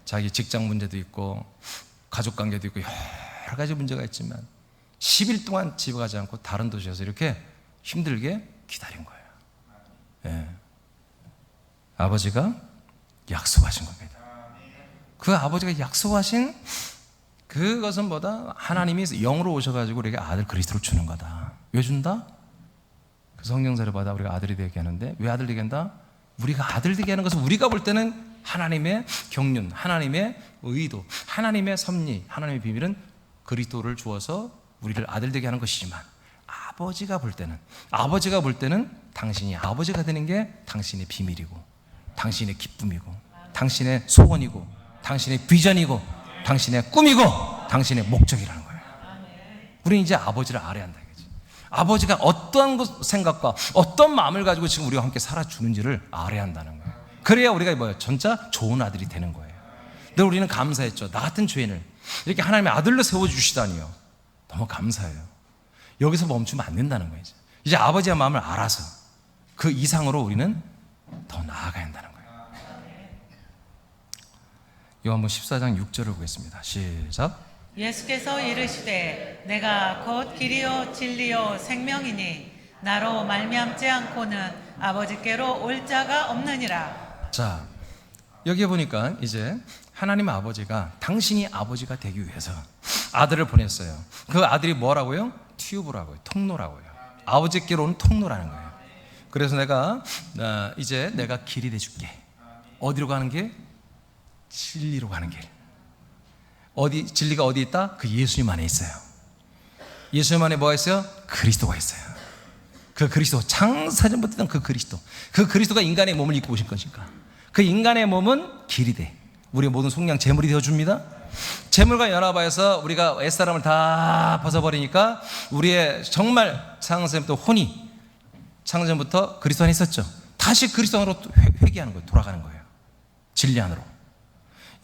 자기 직장 문제도 있고 가족 관계도 있고 여러 가지 문제가 있지만 10일 동안 집에 가지 않고 다른 도시에서 이렇게 힘들게 기다린 거예요. 예. 아버지가 약속하신 겁니다. 그 아버지가 약속하신 그것은 뭐다? 하나님이 영으로 오셔가지고 우리에게 아들 그리스도를 주는 거다. 왜 준다? 그 성령세를 받아 우리가 아들이 되게 하는데 왜 아들 되게 한다? 우리가 아들 되게 하는 것은 우리가 볼 때는 하나님의 경륜, 하나님의 의도, 하나님의 섭리, 하나님의 비밀은 그리스도를 주어서 우리를 아들 되게 하는 것이지만 아버지가 볼 때는 당신이 아버지가 되는 게 당신의 비밀이고 당신의 기쁨이고 당신의 소원이고 당신의 비전이고 당신의 꿈이고 당신의 목적이라는 거예요. 우리는 이제 아버지를 알아야 한다. 아버지가 어떠한 생각과 어떤 마음을 가지고 지금 우리와 함께 살아주는지를 알아야 한다는 거예요. 그래야 우리가 뭐예요? 진짜 좋은 아들이 되는 거예요. 근데 우리는 감사했죠. 나 같은 죄인을 이렇게 하나님의 아들로 세워주시다니요. 너무 감사해요. 여기서 멈추면 안 된다는 거예요. 이제 아버지의 마음을 알아서 그 이상으로 우리는 더 나아가야 한다는 거예요. 요한복음 14장 6절을 보겠습니다. 시작. 예수께서 이르시되 내가 곧 길이요 진리요 생명이니 나로 말미암지 않고는 아버지께로 올 자가 없느니라. 자, 여기에 보니까 이제 하나님 아버지가 당신이 아버지가 되기 위해서 아들을 보냈어요. 그 아들이 뭐라고요? 튜브라고요. 통로라고요. 아버지께로 오는 통로라는 거예요. 그래서 내가 이제 내가 길이 돼줄게. 어디로 가는 길? 진리로 가는 길. 진리가 어디 있다? 그 예수님 안에 있어요. 예수님 안에 뭐가 있어요? 그리스도가 있어요. 그 그리스도, 창세전부터 있던 그 그리스도, 그 그리스도가 인간의 몸을 입고 오신 것인가? 그 인간의 몸은 길이 돼. 우리의 모든 속량 제물이 되어줍니다. 제물과 연합하여서 우리가 옛사람을 다 벗어버리니까 우리의 정말 창세전부터 혼이, 창세전부터 그리스도 안에 있었죠. 다시 그리스도 안으로 회귀하는 거예요. 돌아가는 거예요. 진리 안으로.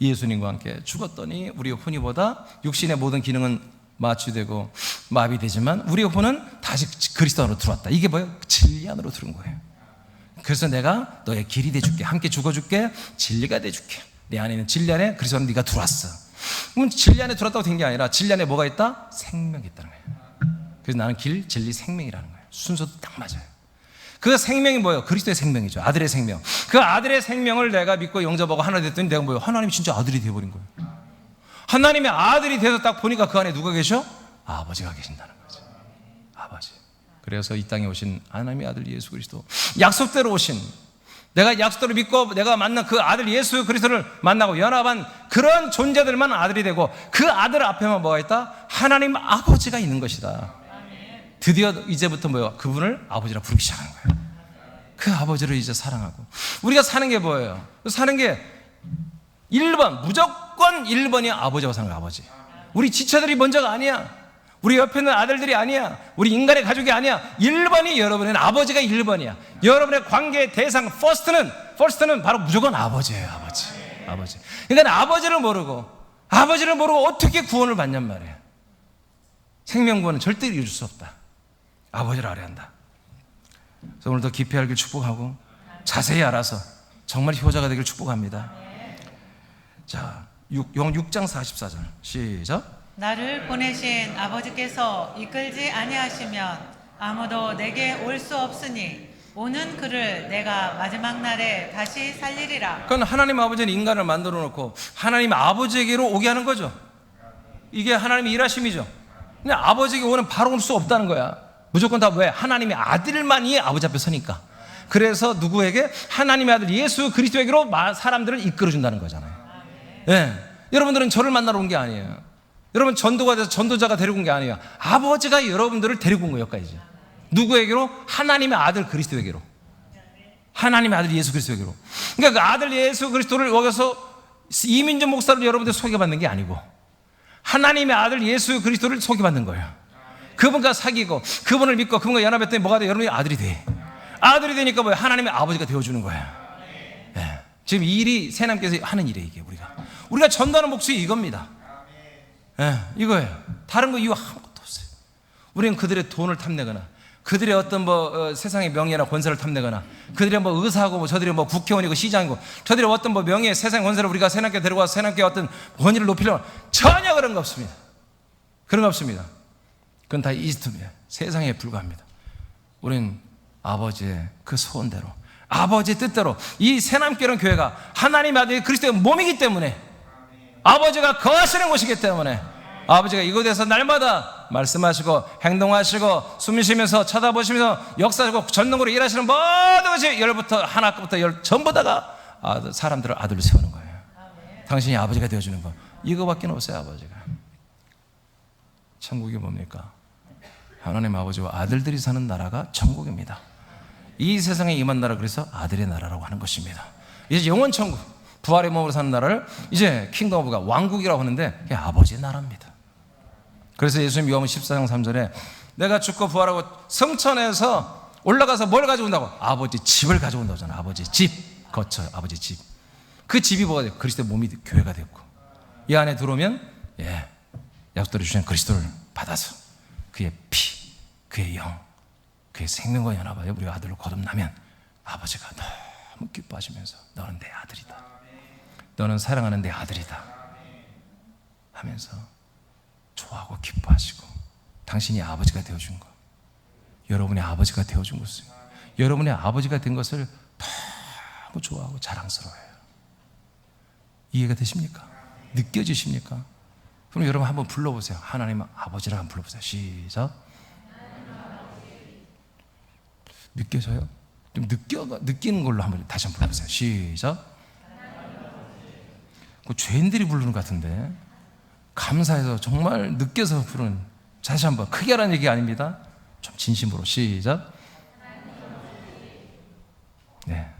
예수님과 함께 죽었더니 우리의 혼이보다 육신의 모든 기능은 마취되고 마비되지만 우리의 혼은 다시 그리스도 안으로 들어왔다. 이게 뭐예요? 진리 안으로 들어온 거예요. 그래서 내가 너의 길이 돼줄게. 함께 죽어줄게. 진리가 돼줄게. 내 안에 있는 진리 안에 그리스도 안에 네가 들어왔어. 그럼 진리 안에 들어왔다고 된 게 아니라 진리 안에 뭐가 있다? 생명이 있다는 거예요. 그래서 나는 길, 진리, 생명이라는 거예요. 순서도 딱 맞아요. 그 생명이 뭐예요? 그리스도의 생명이죠. 아들의 생명. 그 아들의 생명을 내가 믿고 영접하고 하나 됐더니 내가 뭐예요? 하나님이 진짜 아들이 되어버린 거예요. 하나님의 아들이 돼서 딱 보니까 그 안에 누가 계셔? 아버지가 계신다는 거죠. 아버지. 그래서 이 땅에 오신 하나님의 아들 예수 그리스도, 약속대로 오신, 내가 약속대로 믿고 내가 만난 그 아들 예수 그리스도를 만나고 연합한 그런 존재들만 아들이 되고, 그 아들 앞에만 뭐가 있다? 하나님 아버지가 있는 것이다. 드디어 이제부터 뭐예요? 그분을 아버지라 부르기 시작하는 거예요. 그 아버지를 이제 사랑하고. 우리가 사는 게 뭐예요? 사는 게 1번, 무조건 1번이 아버지와 사는 거예요. 아버지. 우리 지처들이 먼저가 아니야. 우리 옆에 있는 아들들이 아니야. 우리 인간의 가족이 아니야. 1번이 여러분은 아버지가 1번이야. 여러분의 관계의 대상 퍼스트는 바로 무조건 아버지예요. 아버지. 그러니까 아버지를 모르고 어떻게 구원을 받냔 말이에요. 생명구원은 절대 이룰 수 없다. 아버지를 알아야 한다. 그래서 오늘도 깊이 알길 축복하고 자세히 알아서 정말 효자가 되길 축복합니다. 자, 요한 6장 44절 시작. 나를 보내신 아버지께서 이끌지 아니하시면 아무도 내게 올 수 없으니 오는 그를 내가 마지막 날에 다시 살리리라. 그건 하나님 아버지는 인간을 만들어 놓고 하나님 아버지에게로 오게 하는 거죠. 이게 하나님의 일하심이죠. 근데 아버지에게 오는 바로 올 수 없다는 거야. 무조건 다 왜? 하나님의 아들만이 아버지 앞에 서니까. 그래서 누구에게? 하나님의 아들 예수 그리스도에게로 사람들을 이끌어준다는 거잖아요. 네. 여러분들은 저를 만나러 온 게 아니에요. 여러분 전도가 돼서 전도자가 데리고 온 게 아니에요. 아버지가 여러분들을 데리고 온 거예요. 여기까지. 누구에게로? 하나님의 아들 그리스도에게로. 하나님의 아들 예수 그리스도에게로. 그러니까 그 아들 예수 그리스도를 여기서 이민정 목사를 여러분들 소개받는 게 아니고 하나님의 아들 예수 그리스도를 소개받는 거예요. 그분과 사귀고 그분을 믿고 그분과 연합했더니 뭐가 돼? 여러분이 아들이 돼. 아들이 되니까 뭐예요? 하나님의 아버지가 되어주는 거예요. 네. 지금 이 일이 새남께서 하는 일이에요. 이게 우리가 전도하는 목적이 이겁니다. 네, 이거예요. 다른 거 이유 아무것도 없어요. 우리는 그들의 돈을 탐내거나 그들의 어떤 세상의 명예나 권세를 탐내거나 그들의 의사하고 저들이 국회의원이고 시장이고 저들의 어떤 명예, 세상 권세를 우리가 새남께 데리고 와서 새남께 어떤 권위를 높이려고 전혀 그런 거 없습니다. 그런 거 없습니다. 그건 다 이스트입니다. 세상에 불과합니다. 우리는 아버지의 그 소원대로, 아버지의 뜻대로 이 새남교회는 교회가 하나님의 아들 그리스도의 몸이기 때문에, 아버지가 거하시는 곳이기 때문에 아버지가 이곳에서 날마다 말씀하시고 행동하시고 숨 쉬면서 쳐다보시면서 역사하시고 전능으로 일하시는 모든 것이 열부터 하나부터 열 전부 다가 사람들을 아들로 세우는 거예요. 당신이 아버지가 되어주는 거, 이거밖에 없어요. 아버지가. 천국이 뭡니까? 하나님 아버지와 아들들이 사는 나라가 천국입니다. 이 세상에 임한 나라, 그래서 아들의 나라라고 하는 것입니다. 이제 영원 천국, 부활의 몸으로 사는 나라를 이제 킹덤 오브가 왕국이라고 하는데 그게 아버지의 나라입니다. 그래서 예수님 요한복음 14장 3절에 내가 죽고 부활하고 성천에서 올라가서 뭘 가져온다고? 아버지 집을 가져온다고 하잖아요. 아버지 집, 거쳐, 아버지 집. 그 집이 뭐가 돼요? 그리스도의 몸이 교회가 됐고, 이 안에 들어오면 약속대로 주신 그리스도를 받아서 그의 피, 그의 영, 그의 생명과 연합하여 우리가 아들로 거듭나면 아버지가 너무 기뻐하시면서 너는 내 아들이다, 너는 사랑하는 내 아들이다 하면서 좋아하고 기뻐하시고, 당신이 아버지가 되어준 것, 여러분의 아버지가 되어준 것을, 여러분의 아버지가 된 것을 너무 좋아하고 자랑스러워해요. 이해가 되십니까? 느껴지십니까? 그럼 여러분 한번 불러보세요. 하나님 아버지라고 한번 불러보세요. 시작. 느껴져요? 좀 느끼는 걸로 한번 다시 한번 불러보세요. 시작. 그 죄인들이 부르는 것 같은데 감사해서 정말 느껴서 부르는, 다시 한번 크게 하라는 얘기 아닙니다. 좀 진심으로 시작. 네.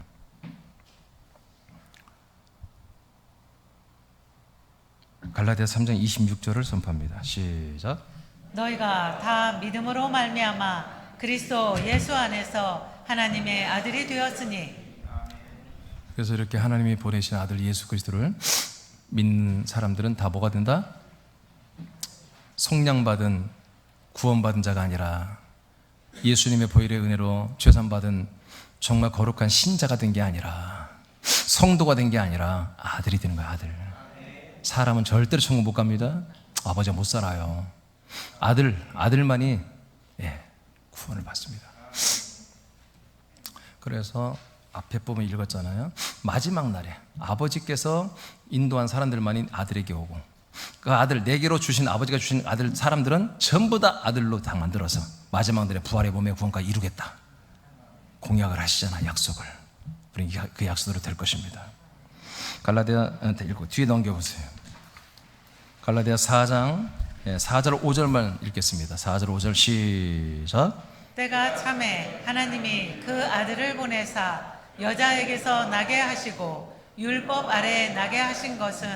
갈라디아서 3장 26절을 선포합니다. 시작. 너희가 다 믿음으로 말미암아 그리스도 예수 안에서 하나님의 아들이 되었으니. 그래서 이렇게 하나님이 보내신 아들 예수 그리스도를 믿는 사람들은 다 뭐가 된다? 속량받은 구원받은 자가 아니라 예수님의 보혈의 은혜로 죄산받은 정말 거룩한 신자가 된 게 아니라 성도가 된 게 아니라 아들이 되는 거야. 아들. 사람은 절대로 천국 못 갑니다. 아버지가 못 살아요. 아들만이 구원을 받습니다. 그래서 앞에 부분 읽었잖아요. 마지막 날에 아버지께서 인도한 사람들만이 아들에게 오고, 그 아들 내게로 주신 아버지가 주신 아들 사람들은 전부 다 아들로 다 만들어서 마지막 날에 부활의 몸의 구원까지 이루겠다 공약을 하시잖아. 약속을. 우리 그 약속대로 될 것입니다. 갈라디아한테 읽고 뒤에 넘겨보세요. 갈라디아 4장 4절 5절만 읽겠습니다. 4절 5절 시작. 때가 참에 하나님이 그 아들을 보내사 여자에게서 나게 하시고 율법 아래에 나게 하신 것은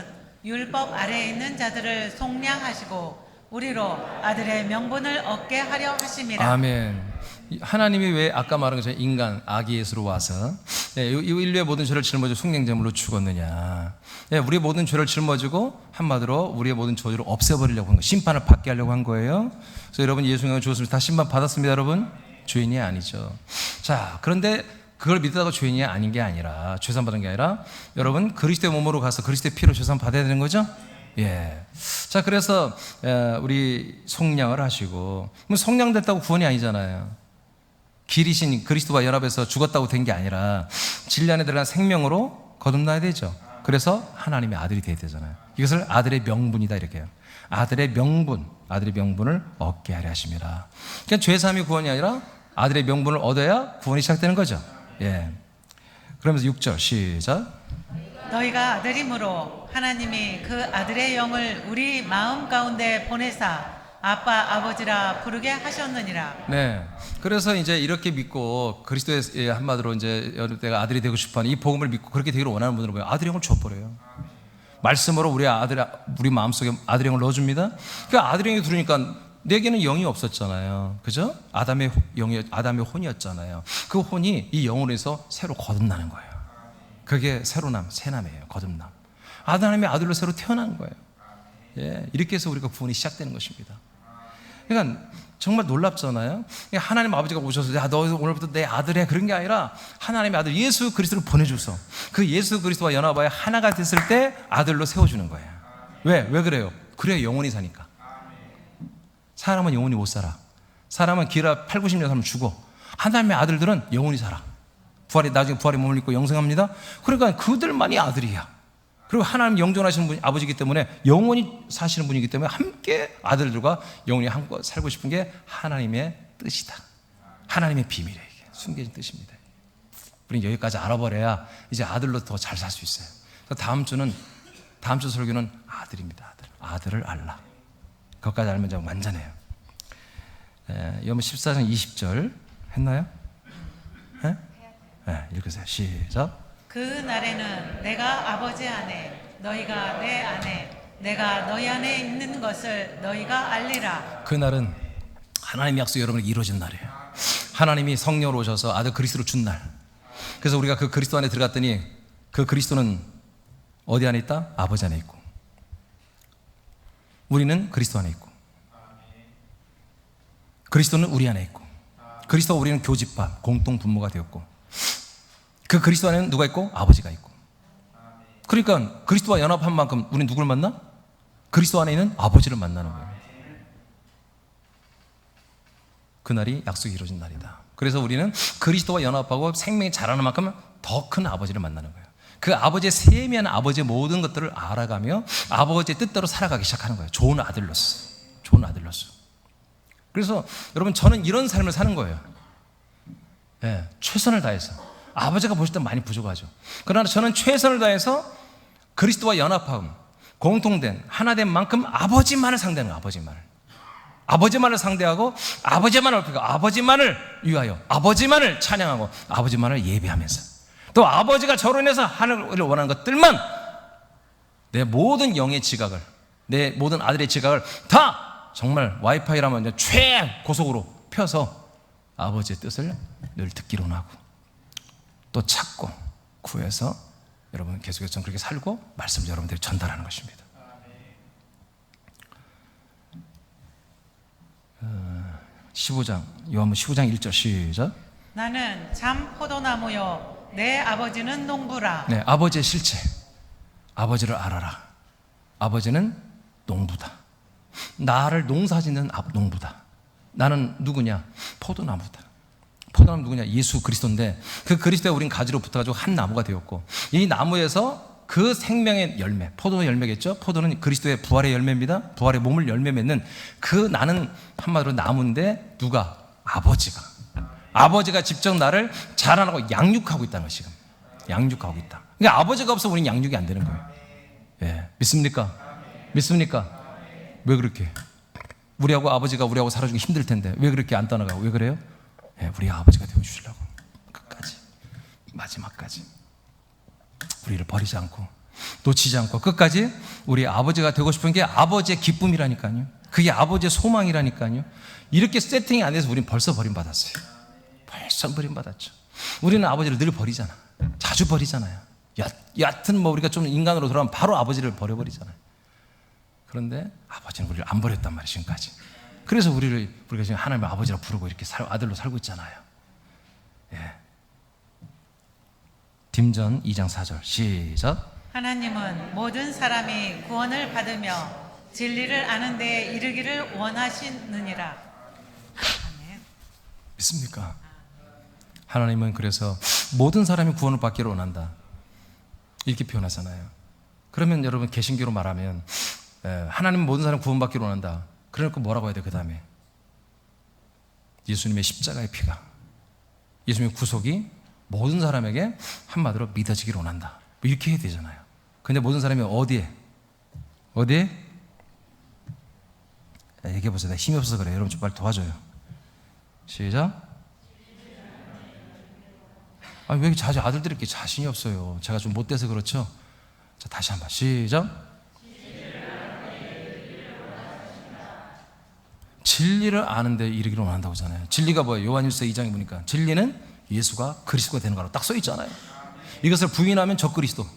율법 아래에 있는 자들을 속량하시고 우리로 아들의 명분을 얻게 하려 하심이라. 아멘. 하나님이 왜 아까 말한 것처럼 인간 아기 예수로 와서 이 인류의 모든 죄를 짊어지고 속량제물로 죽었느냐. 우리의 모든 죄를 짊어지고 한마디로 우리의 모든 저주를 없애버리려고 한 거예요. 심판을 받게 하려고 한 거예요. 그래서 여러분 예수님을 죽었습니다. 다 심판 받았습니다. 여러분 죄인이 아니죠. 자, 그런데 그걸 믿다가 죄인이 아닌 게 아니라, 죄산 받은 게 아니라 여러분 그리스도의 몸으로 가서 그리스도의 피로 죄산 받아야 되는 거죠. 예. 자, 그래서 우리 속량을 하시고, 속량됐다고 구원이 아니잖아요. 길이신 그리스도와 연합해서 죽었다고 된 게 아니라 진리 안에 들어간 생명으로 거듭나야 되죠. 그래서 하나님의 아들이 되어야 되잖아요. 이것을 아들의 명분이다 이렇게 해요. 아들의 명분을 얻게 하려 하십니다. 그러니까 죄사함이 구원이 아니라 아들의 명분을 얻어야 구원이 시작되는 거죠. 예. 그러면서 6절 시작. 너희가 아들이므로 하나님이 그 아들의 영을 우리 마음 가운데 보내사 아빠 아버지라 부르게 하셨느니라. 네. 그래서 이제 이렇게 믿고 그리스도의 한마디로 이제 내가 아들이 되고 싶어하는 이 복음을 믿고 그렇게 되기를 원하는 분들은 뭐예요? 아들의 영을 줘버려요. 말씀으로 우리 마음속에 아들의 영을 넣어줍니다. 그 아들의 영이 들으니까 내게는 영이 없었잖아요. 그죠? 아담의 혼이었잖아요. 그 혼이 이 영으로 해서 새로 거듭나는 거예요. 그게 새남이에요. 거듭남. 하나님의 아들로 새로 태어난 거예요. 예, 이렇게 해서 우리가 구원이 시작되는 것입니다. 그러니까 정말 놀랍잖아요. 하나님 아버지가 오셔서 야, 너 오늘부터 내 아들이야 그런 게 아니라 하나님의 아들 예수 그리스도를 보내줘서 그 예수 그리스도와 연합하여 하나가 됐을 때 아들로 세워주는 거예요. 왜 그래요? 그래야 영원히 사니까. 사람은 영원히 못 살아. 사람은 길어 8, 90년 살면 죽어. 하나님의 아들들은 영원히 살아. 나중에 부활의 몸을 입고 영생합니다. 그러니까 그들만이 아들이야. 그리고 하나님 영존하시는 분이 아버지이기 때문에 영원히 사시는 분이기 때문에 함께 아들들과 영원히 함께 살고 싶은 게 하나님의 뜻이다. 하나님의 비밀이에요. 이게 숨겨진 뜻입니다. 우리는 여기까지 알아버려야 이제 아들로 더 잘 살 수 있어요. 그래서 다음 주 설교는 아들입니다. 아들을 알라. 그것까지 알면 좀 완전해요. 여러분 14장 20절 했나요? 네, 읽으세요. 시작. 그 날에는 내가 아버지 안에 너희가 내 안에 내가 너희 안에 있는 것을 너희가 알리라. 그 날은 하나님의 약속이 여러분에게 이루어진 날이에요. 하나님이 성령으로 오셔서 아들 그리스도를 준 날. 그래서 우리가 그 그리스도 안에 들어갔더니 그 그리스도는 어디 안에 있다? 아버지 안에 있고 우리는 그리스도 안에 있고 그리스도는 우리 안에 있고 그리스도와 우리는 교집합 공동 분모가 되었고 그 그리스도 안에는 누가 있고? 아버지가 있고. 그러니까 그리스도와 연합한 만큼 우리는 누굴 만나? 그리스도 안에 있는 아버지를 만나는 거예요. 그날이 약속이 이루어진 날이다. 그래서 우리는 그리스도와 연합하고 생명이 자라는 만큼 더 큰 아버지를 만나는 거예요. 그 아버지의 세미한 아버지의 모든 것들을 알아가며 아버지의 뜻대로 살아가기 시작하는 거예요. 좋은 아들로서. 그래서 여러분 저는 이런 삶을 사는 거예요. 예, 최선을 다해서. 아버지가 보실 때 많이 부족하죠. 그러나 저는 최선을 다해서 그리스도와 연합함, 공통된 하나된 만큼 아버지만을 상대하는 거예요. 아버지만을 상대하고 아버지만을 높이고 아버지만을 위하여 아버지만을 찬양하고 아버지만을 예배하면서 또 아버지가 저로 인해서 하늘을 원하는 것들만 내 모든 영의 지각을, 내 모든 아들의 지각을 다 정말 와이파이라면 이제 최고속으로 펴서 아버지의 뜻을 늘 듣기로 하고 또 찾고 구해서 여러분 계속해서 좀 그렇게 살고 말씀을 여러분들이 전달하는 것입니다. 15장 요한복음 15장 1절 시작. 나는 참 포도나무요 내 아버지는 농부라. 네, 아버지의 실체. 아버지를 알아라. 아버지는 농부다. 나를 농사짓는 농부다. 나는 누구냐? 포도나무다. 포도나무 누구냐? 예수 그리스도인데 그 그리스도에 우린 가지로 붙어가지고 한 나무가 되었고 이 나무에서 그 생명의 열매, 포도 열매겠죠? 포도는 그리스도의 부활의 열매입니다. 부활의 몸을 열매 맺는 그 나는 한마디로 나무인데 누가? 아버지가 직접 나를 자라나고 양육하고 있다는 것이 지금 양육하고 있다. 그러니까 아버지가 없어 우리는 양육이 안 되는 거예요. 예, 믿습니까? 왜 그렇게? 우리하고 아버지가 우리하고 살아주기 힘들 텐데 왜 그렇게 안 떠나가고 왜 그래요? 예, 우리 아버지가 되어주시려고 끝까지 마지막까지 우리를 버리지 않고 놓치지 않고 끝까지 우리 아버지가 되고 싶은 게 아버지의 기쁨이라니까요. 그게 아버지의 소망이라니까요. 이렇게 세팅이 안 돼서 우리는 벌써 버림받았어요. 벌써 버림받았죠. 우리는 아버지를 늘 버리잖아. 자주 버리잖아요. 얕은 우리가 좀 인간으로 돌아가면 바로 아버지를 버려버리잖아요. 그런데 아버지는 우리를 안 버렸단 말이에요. 지금까지. 그래서 우리가 지금 하나님의 아버지라고 부르고 이렇게 아들로 살고 있잖아요. 예. 딤전 2장 4절 시작. 하나님은 모든 사람이 구원을 받으며 진리를 아는 데에 이르기를 원하시느니라. 아멘. 믿습니까? 하나님은 그래서 모든 사람이 구원을 받기를 원한다 이렇게 표현하잖아요. 그러면 여러분 개신교로 말하면 하나님은 모든 사람 구원받기를 원한다. 그러니까 뭐라고 해야 돼? 그 다음에 예수님의 십자가의 피가, 예수님의 구속이 모든 사람에게 한마디로 믿어지기를 원한다 이렇게 해야 되잖아요. 근데 모든 사람이 어디에? 얘기해보세요. 내가 힘이 없어서 그래. 여러분 좀 빨리 도와줘요. 시작. 왜 이렇게 아들들이 이렇게 자신이 없어요? 제가 좀 못돼서 그렇죠? 자, 다시 한번 시작. 진리를 아는데 이르기를 원한다고 하잖아요. 진리가 뭐예요? 요한일서 2장에 보니까 진리는 예수가 그리스도가 되는 거라고 딱 써 있잖아요. 이것을 부인하면 적그리스도,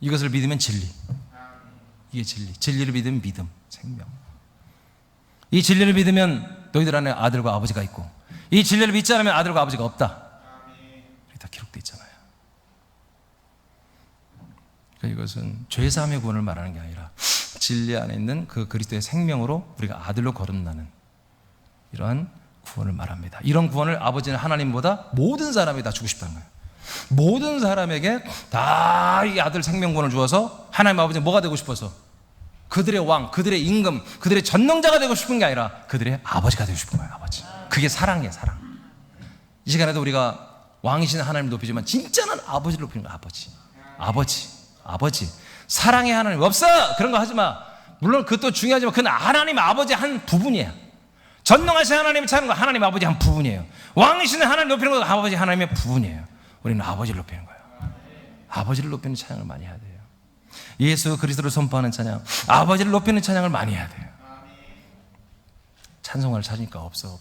이것을 믿으면 진리. 이게 진리. 진리를 믿으면 믿음, 생명. 이 진리를 믿으면 너희들 안에 아들과 아버지가 있고 이 진리를 믿지 않으면 아들과 아버지가 없다. 이게 다 기록되어 있잖아요. 그러니까 이것은 죄사함의 구원을 말하는 게 아니라 진리 안에 있는 그 그리스도의 생명으로 우리가 아들로 거듭나는 이러한 구원을 말합니다. 이런 구원을 아버지는 하나님보다 모든 사람이 다 주고 싶다는 거예요. 모든 사람에게 다 이 아들 생명권을 주어서 하나님 아버지는 뭐가 되고 싶어서 그들의 왕, 그들의 임금, 그들의 전능자가 되고 싶은 게 아니라 그들의 아버지가 되고 싶은 거예요. 아버지. 그게 사랑이에요. 사랑. 이 시간에도 우리가 왕이신 하나님을 높이지만 진짜는 아버지를 높이는 거예요. 아버지. 사랑의 하나님 없어! 그런 거 하지 마. 물론 그것도 중요하지만 그건 하나님 아버지의 한 부분이에요. 전능하신 하나님을 찾는 건 하나님 아버지의 한 부분이에요. 왕이신 하나님 높이는 건 아버지 하나님의 부분이에요. 우리는 아버지를 높이는 거예요. 아버지를 높이는 찬양을 많이 해야 돼요. 예수 그리스도를 선포하는 찬양, 아버지를 높이는 찬양을 많이 해야 돼요. 찬송가를 찾으니까 없어.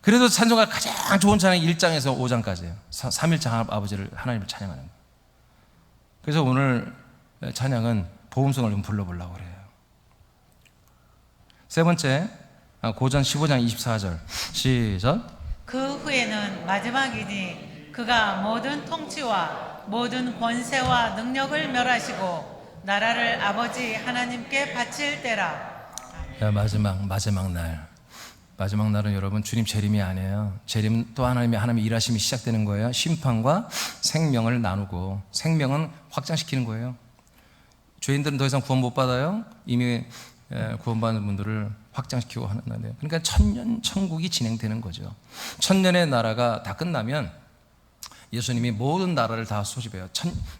그래도 찬송가 가장 좋은 찬양이 1장에서 5장까지예요. 3일장 아버지를 하나님을 찬양하는 거예요. 그래서 오늘 찬양은 복음성을 좀 불러보려고 그래요. 세 번째, 고전 15장 24절 시작. 그 후에는 마지막이니 그가 모든 통치와 모든 권세와 능력을 멸하시고 나라를 아버지 하나님께 바칠 때라. 마지막 날. 마지막 날은 여러분 주님 재림이 아니에요. 재림은 또 하나님의 일하심이 시작되는 거예요. 심판과 생명을 나누고 생명은 확장시키는 거예요. 죄인들은 더 이상 구원 못 받아요. 이미 구원받는 분들을 확장시키고 하는 건데요. 그러니까 천년 천국이 진행되는 거죠. 천년의 나라가 다 끝나면 예수님이 모든 나라를 다 소집해요.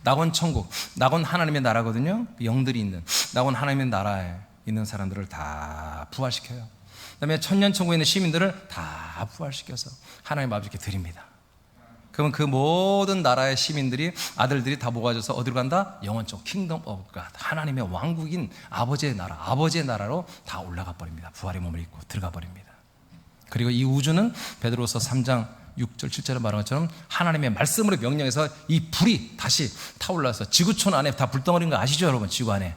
낙원 천국, 낙원 하나님의 나라거든요. 영들이 있는 낙원 하나님의 나라에 있는 사람들을 다 부활시켜요. 그다음에 천년 천국에 있는 시민들을 다 부활시켜서 하나님 아버지께 드립니다. 그러면 그 모든 나라의 시민들이, 아들들이 다 모아져서 어디로 간다? 영원천 킹덤 오브 갓, 하나님의 왕국인 아버지의 나라, 아버지의 나라로 다 올라가 버립니다. 부활의 몸을 입고 들어가 버립니다. 그리고 이 우주는 베드로서 3장 6절 7절에 말한 것처럼 하나님의 말씀으로 명령해서 이 불이 다시 타올라서 지구촌 안에 다 불덩어리인 거 아시죠, 여러분? 지구 안에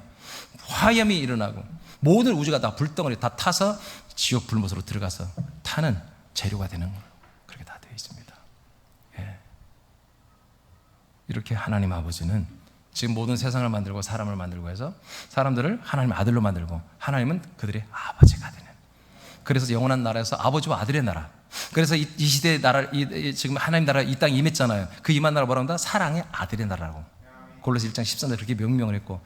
화염이 일어나고 모든 우주가 다 불덩어리 다 타서 지옥 불못으로 들어가서 타는 재료가 되는 거예요. 그렇게 다 되어 있습니다. 예. 이렇게 하나님 아버지는 지금 모든 세상을 만들고 사람을 만들고 해서 사람들을 하나님의 아들로 만들고 하나님은 그들의 아버지가 되는, 그래서 영원한 나라에서 아버지와 아들의 나라, 그래서 이 시대의 나라, 지금 하나님 나라 이 땅에 임했잖아요. 그 임한 나라 뭐라고 한다? 사랑의 아들의 나라라고 골로새 1장 13절 그렇게 명명을 했고,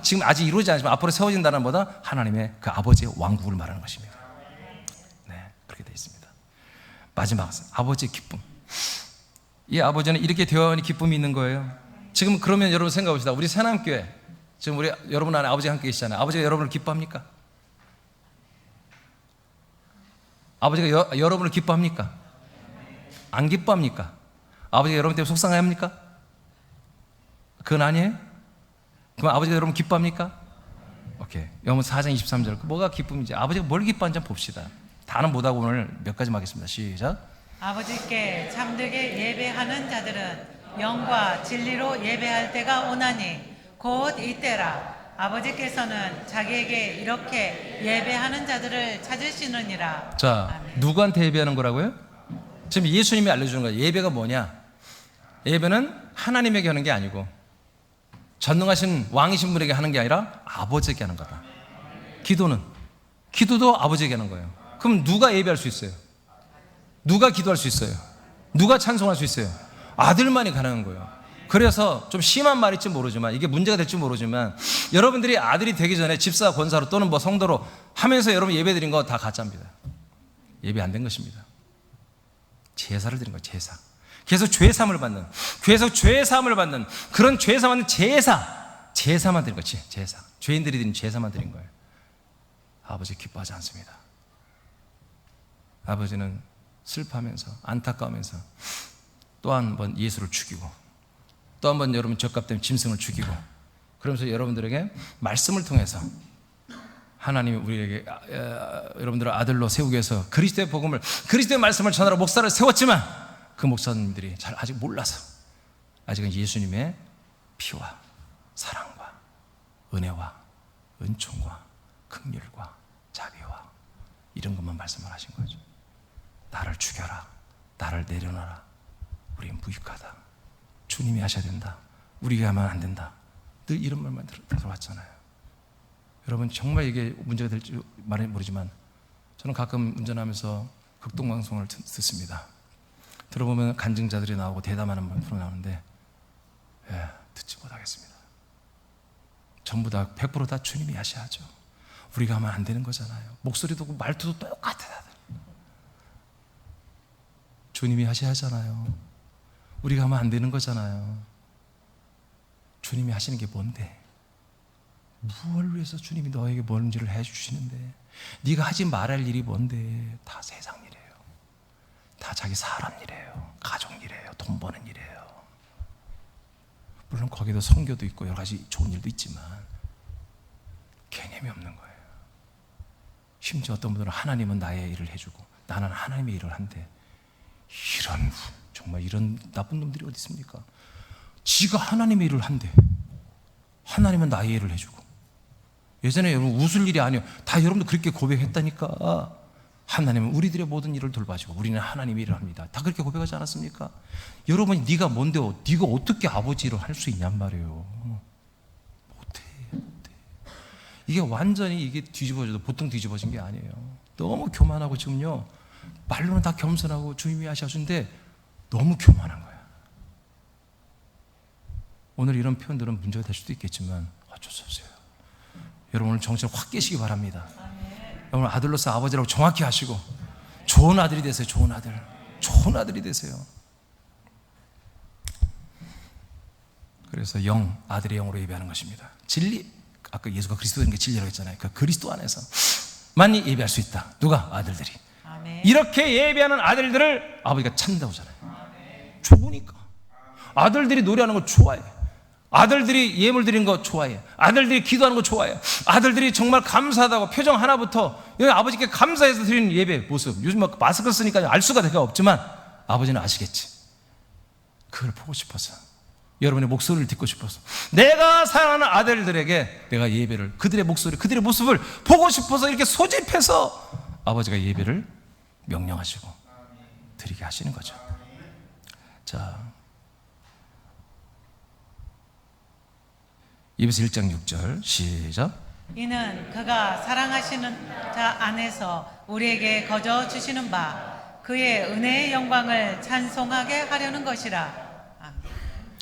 지금 아직 이루어지지 않지만 앞으로 세워진 나라는 뭐다? 하나님의 그 아버지의 왕국을 말하는 것입니다. 네, 그렇게 되어 있습니다. 마지막 아버지의 기쁨. 이 아버지는 이렇게 되어야하니 기쁨이 있는 거예요. 지금 그러면 여러분 생각해 봅시다. 우리 새남교회 지금 우리 여러분 안에 아버지가 함께 계시잖아요. 아버지가 여러분을 기뻐합니까? 아버지가 여러분을 기뻐합니까? 안 기뻐합니까? 아버지가 여러분 때문에 속상해합니까? 그건 아니에요? 그럼 아버지가 여러분 기뻐합니까? 오케이. 영문 4장 23절 뭐가 기쁨인지, 아버지가 뭘 기뻐하는지 한번 봅시다. 다는 못하고 오늘 몇 가지만 하겠습니다. 시작. 아버지께 참되게 예배하는 자들은 영과 진리로 예배할 때가 오나니 곧 이때라. 아버지께서는 자기에게 이렇게 예배하는 자들을 찾으시느니라. 자, 아멘. 누구한테 예배하는 거라고요? 지금 예수님이 알려주는 거예요. 예배가 뭐냐? 예배는 하나님에게 하는 게 아니고 전능하신 왕이신 분에게 하는 게 아니라 아버지에게 하는 거다. 기도도 아버지에게 하는 거예요. 그럼 누가 예배할 수 있어요? 누가 기도할 수 있어요? 누가 찬송할 수 있어요? 아들만이 가능한 거예요. 그래서 좀 심한 말일지 모르지만, 이게 문제가 될지 모르지만, 여러분들이 아들이 되기 전에 집사, 권사로 또는 뭐 성도로 하면서 여러분 예배 드린 거 다 가짜입니다. 예배 안 된 것입니다. 제사를 드린 거예요. 제사. 계속 죄사함을 받는, 계속 죄사함을 받는 그런 죄사함을 받는 제사만 드린 거지. 제사. 죄인들이 드린 제사만 드린 거예요. 아버지 기뻐하지 않습니다. 아버지는 슬퍼하면서 안타까우면서 또 한 번 예수를 죽이고 또 한 번 여러분 죗값 때문에 짐승을 죽이고, 그러면서 여러분들에게 말씀을 통해서 하나님이 우리에게 여러분들을 아들로 세우기 위해서 그리스도의 복음을, 그리스도의 말씀을 전하러 목사를 세웠지만 그 목사님들이 잘 아직 몰라서 아직은 예수님의 피와 사랑과 은혜와 은총과 긍휼과 자비와 이런 것만 말씀을 하신 거죠. 나를 죽여라, 나를 내려놔라, 우리는 무익하다, 주님이 하셔야 된다, 우리가 하면 안 된다, 늘 이런 말만 들어왔잖아요. 여러분 정말 이게 문제가 될지 모르지만 저는 가끔 운전하면서 극동방송을 듣습니다. 들어보면 간증자들이 나오고 대담하는 프로 나오는데 듣지 못하겠습니다. 전부 다 100% 다 주님이 하셔야죠. 우리가 하면 안 되는 거잖아요. 목소리도 말투도 똑같아 다들. 주님이 하셔야 하잖아요. 우리가 하면 안 되는 거잖아요. 주님이 하시는 게 뭔데? 무엇을 위해서 주님이 너에게 뭔지를 해주시는데, 네가 하지 말할 일이 뭔데? 다 세상 일이에요. 다 자기 사람 일이에요. 가족 일이에요. 돈 버는 일이에요. 물론 거기도 선교도 있고 여러 가지 좋은 일도 있지만 개념이 없는 거예요. 심지어 어떤 분들은 하나님은 나의 일을 해주고 나는 하나님의 일을 한대. 정말 이런 나쁜 놈들이 어디 있습니까? 지가 하나님의 일을 한대. 하나님은 나의 일을 해주고. 예전에 여러분 웃을 일이 아니에요. 다 여러분도 그렇게 고백했다니까. 하나님은 우리들의 모든 일을 돌봐주고 우리는 하나님의 일을 합니다. 다 그렇게 고백하지 않았습니까? 여러분이 네가 뭔데요? 네가 어떻게 아버지 일을 할 수 있냔 말이에요. 못해. 이게 완전히 이게 뒤집어져도 보통 뒤집어진 게 아니에요. 너무 교만하고 지금요. 말로는 다 겸손하고 주님이 하셔주는데 너무 교만한 거야. 오늘 이런 표현들은 문제가 될 수도 있겠지만 어쩔 수 없어요. 여러분 오늘 정신을 확 깨시기 바랍니다. 여러분 아들로서 아버지라고 정확히 하시고 좋은 아들이 되세요. 좋은 아들, 좋은 아들이 되세요. 그래서 아들의 영으로 예배하는 것입니다. 진리, 아까 예수가 그리스도인 게 진리라고 했잖아요. 그 그리스도 안에서만 예배할 수 있다. 누가? 아들들이. 아멘. 이렇게 예배하는 아들들을 아버지가 찾는다고 하잖아요. 좋으니까. 아들들이 노래하는 거 좋아해. 아들들이 예물 드리는 거 좋아해. 아들들이 기도하는 거 좋아해. 아들들이 정말 감사하다고 표정 하나부터 여기 아버지께 감사해서 드리는 예배 모습. 요즘 막 마스크 쓰니까 알 수가 되게 없지만 아버지는 아시겠지. 그걸 보고 싶어서, 여러분의 목소리를 듣고 싶어서, 내가 사랑하는 아들들에게 내가 예배를, 그들의 목소리, 그들의 모습을 보고 싶어서 이렇게 소집해서 아버지가 예배를 명령하시고 드리게 하시는 거죠. 자, 에베소 1장 6절 시작. 이는 그가 사랑하시는 자 안에서 우리에게 거저 주시는 바 그의 은혜의 영광을 찬송하게 하려는 것이라. 아멘.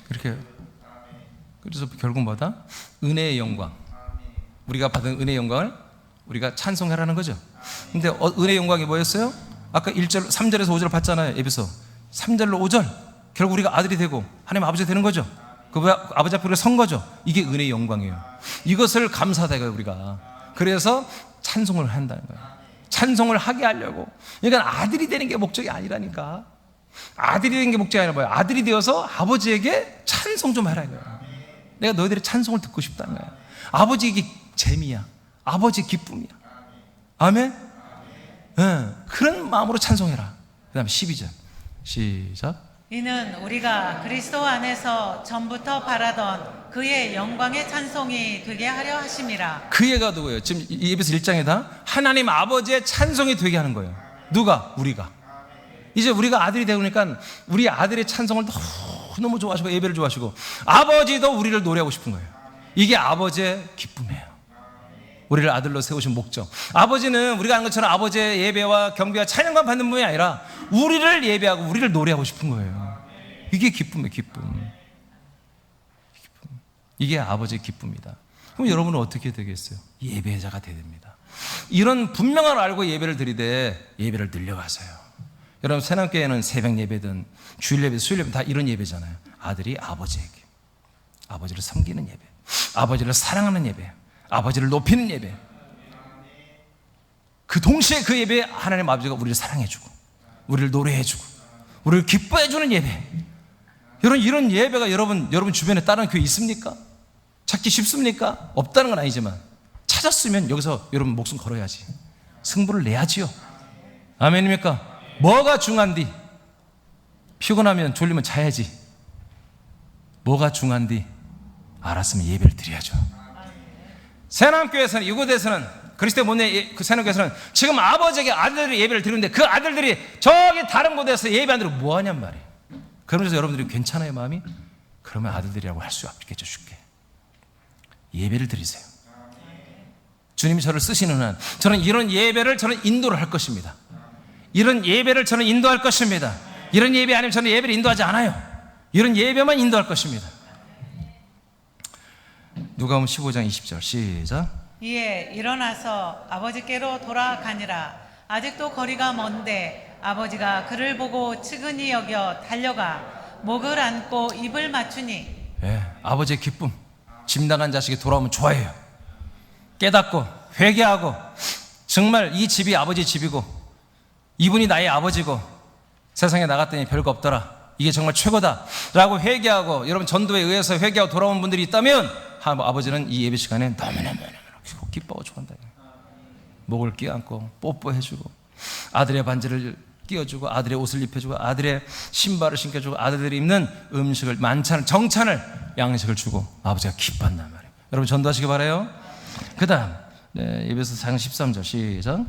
이렇게, 그래서 결국 뭐다? 은혜의 영광, 우리가 받은 은혜의 영광을 우리가 찬송하라는 거죠. 근데 은혜의 영광이 뭐였어요? 아까 1절, 3절에서 5절 봤잖아요. 에베소 3절로 5절, 결국 우리가 아들이 되고 하나님 아버지가 되는 거죠. 그 아버지 앞에 우리가 선 거죠. 이게 은혜의 영광이에요. 이것을 감사하다 이거예요, 우리가. 그래서 찬송을 한다는 거예요. 찬송을 하게 하려고. 그러니까 아들이 되는 게 목적이 아니라니까. 아들이 되는 게 목적이 아니라 뭐예요? 아들이 되어서 아버지에게 찬송 좀 하라 이거예요. 내가 너희들의 찬송을 듣고 싶다는 거예요. 아버지 이게 재미야. 아버지 기쁨이야. 아멘? 네, 그런 마음으로 찬송해라. 그 다음에 12절 시작. 이는 우리가 그리스도 안에서 전부터 바라던 그의 영광의 찬송이 되게 하려 하심이라. 그 애가 누구예요? 지금 이 에베소 1장에다 하나님 아버지의 찬송이 되게 하는 거예요. 누가? 우리가. 이제 우리가 아들이 되니까 우리 아들의 찬송을 너무 좋아하시고 예배를 좋아하시고 아버지도 우리를 노래하고 싶은 거예요. 이게 아버지의 기쁨이에요. 우리를 아들로 세우신 목적. 아버지는 우리가 아는 것처럼 아버지의 예배와 경배와 찬양만 받는 분이 아니라 우리를 예배하고 우리를 노래하고 싶은 거예요. 이게 기쁨이에요. 기쁨. 이게 아버지의 기쁨이다. 그럼 여러분은 어떻게 되겠어요? 예배자가 되야 됩니다. 이런 분명한 걸 알고 예배를 드리되 예배를 늘려가세요. 여러분 새남교회는 새벽 예배든 주일 예배, 수요일 예배 다 이런 예배잖아요. 아들이 아버지에게, 아버지를 섬기는 예배, 아버지를 사랑하는 예배, 아버지를 높이는 예배. 그 동시에 그 예배에 하나님 아버지가 우리를 사랑해주고 우리를 노래해주고 우리를 기뻐해주는 예배. 여러분 이런 예배가 여러분 주변에 다른 교회 있습니까? 찾기 쉽습니까? 없다는 건 아니지만 찾았으면 여기서 여러분 목숨 걸어야지. 승부를 내야지요. 아멘입니까? 뭐가 중요한디? 피곤하면 졸리면 자야지. 뭐가 중요한디? 알았으면 예배를 드려야죠. 새남교회에서는, 이곳에서는, 그리스도의 몸의 그 새남교회에서는 지금 아버지에게 아들들이 예배를 드리는데 그 아들들이 저기 다른 곳에서 예배 안 드리고 뭐 하냔 말이에요. 그러면서 여러분들이 괜찮아요 마음이? 그러면 아들들이라고 할 수 없겠죠. 쉽게 예배를 드리세요. 주님이 저를 쓰시는 한 저는 이런 예배를 저는 인도를 할 것입니다. 이런 예배를 저는 인도할 것입니다. 이런 예배 아니면 저는 예배를 인도하지 않아요. 이런 예배만 인도할 것입니다. 누가복음 15장 20절 시작. 이에 일어나서 아버지께로 돌아가니라. 아직도 거리가 먼데 아버지가 그를 보고 측은히 여겨 달려가 목을 안고 입을 맞추니. 예, 아버지의 기쁨. 집 나간 자식이 돌아오면 좋아해요. 깨닫고 회개하고 정말 이 집이 아버지 집이고 이분이 나의 아버지고 세상에 나갔더니 별거 없더라, 이게 정말 최고다 라고 회개하고, 여러분 전도에 의해서 회개하고 돌아온 분들이 있다면 아버지는 이 예배 시간에 너무너무 기뻐하고 좋아한다. 목을 끼안고 뽀뽀해주고 아들의 반지를 끼워주고 아들의 옷을 입혀주고 아들의 신발을 신겨주고 아들들이 입는 음식을, 만찬을, 정찬을, 양식을 주고 아버지가 기뻐한단 말이에요. 여러분 전도하시기 바라요. 그 다음 에베소 4장 13절 시작.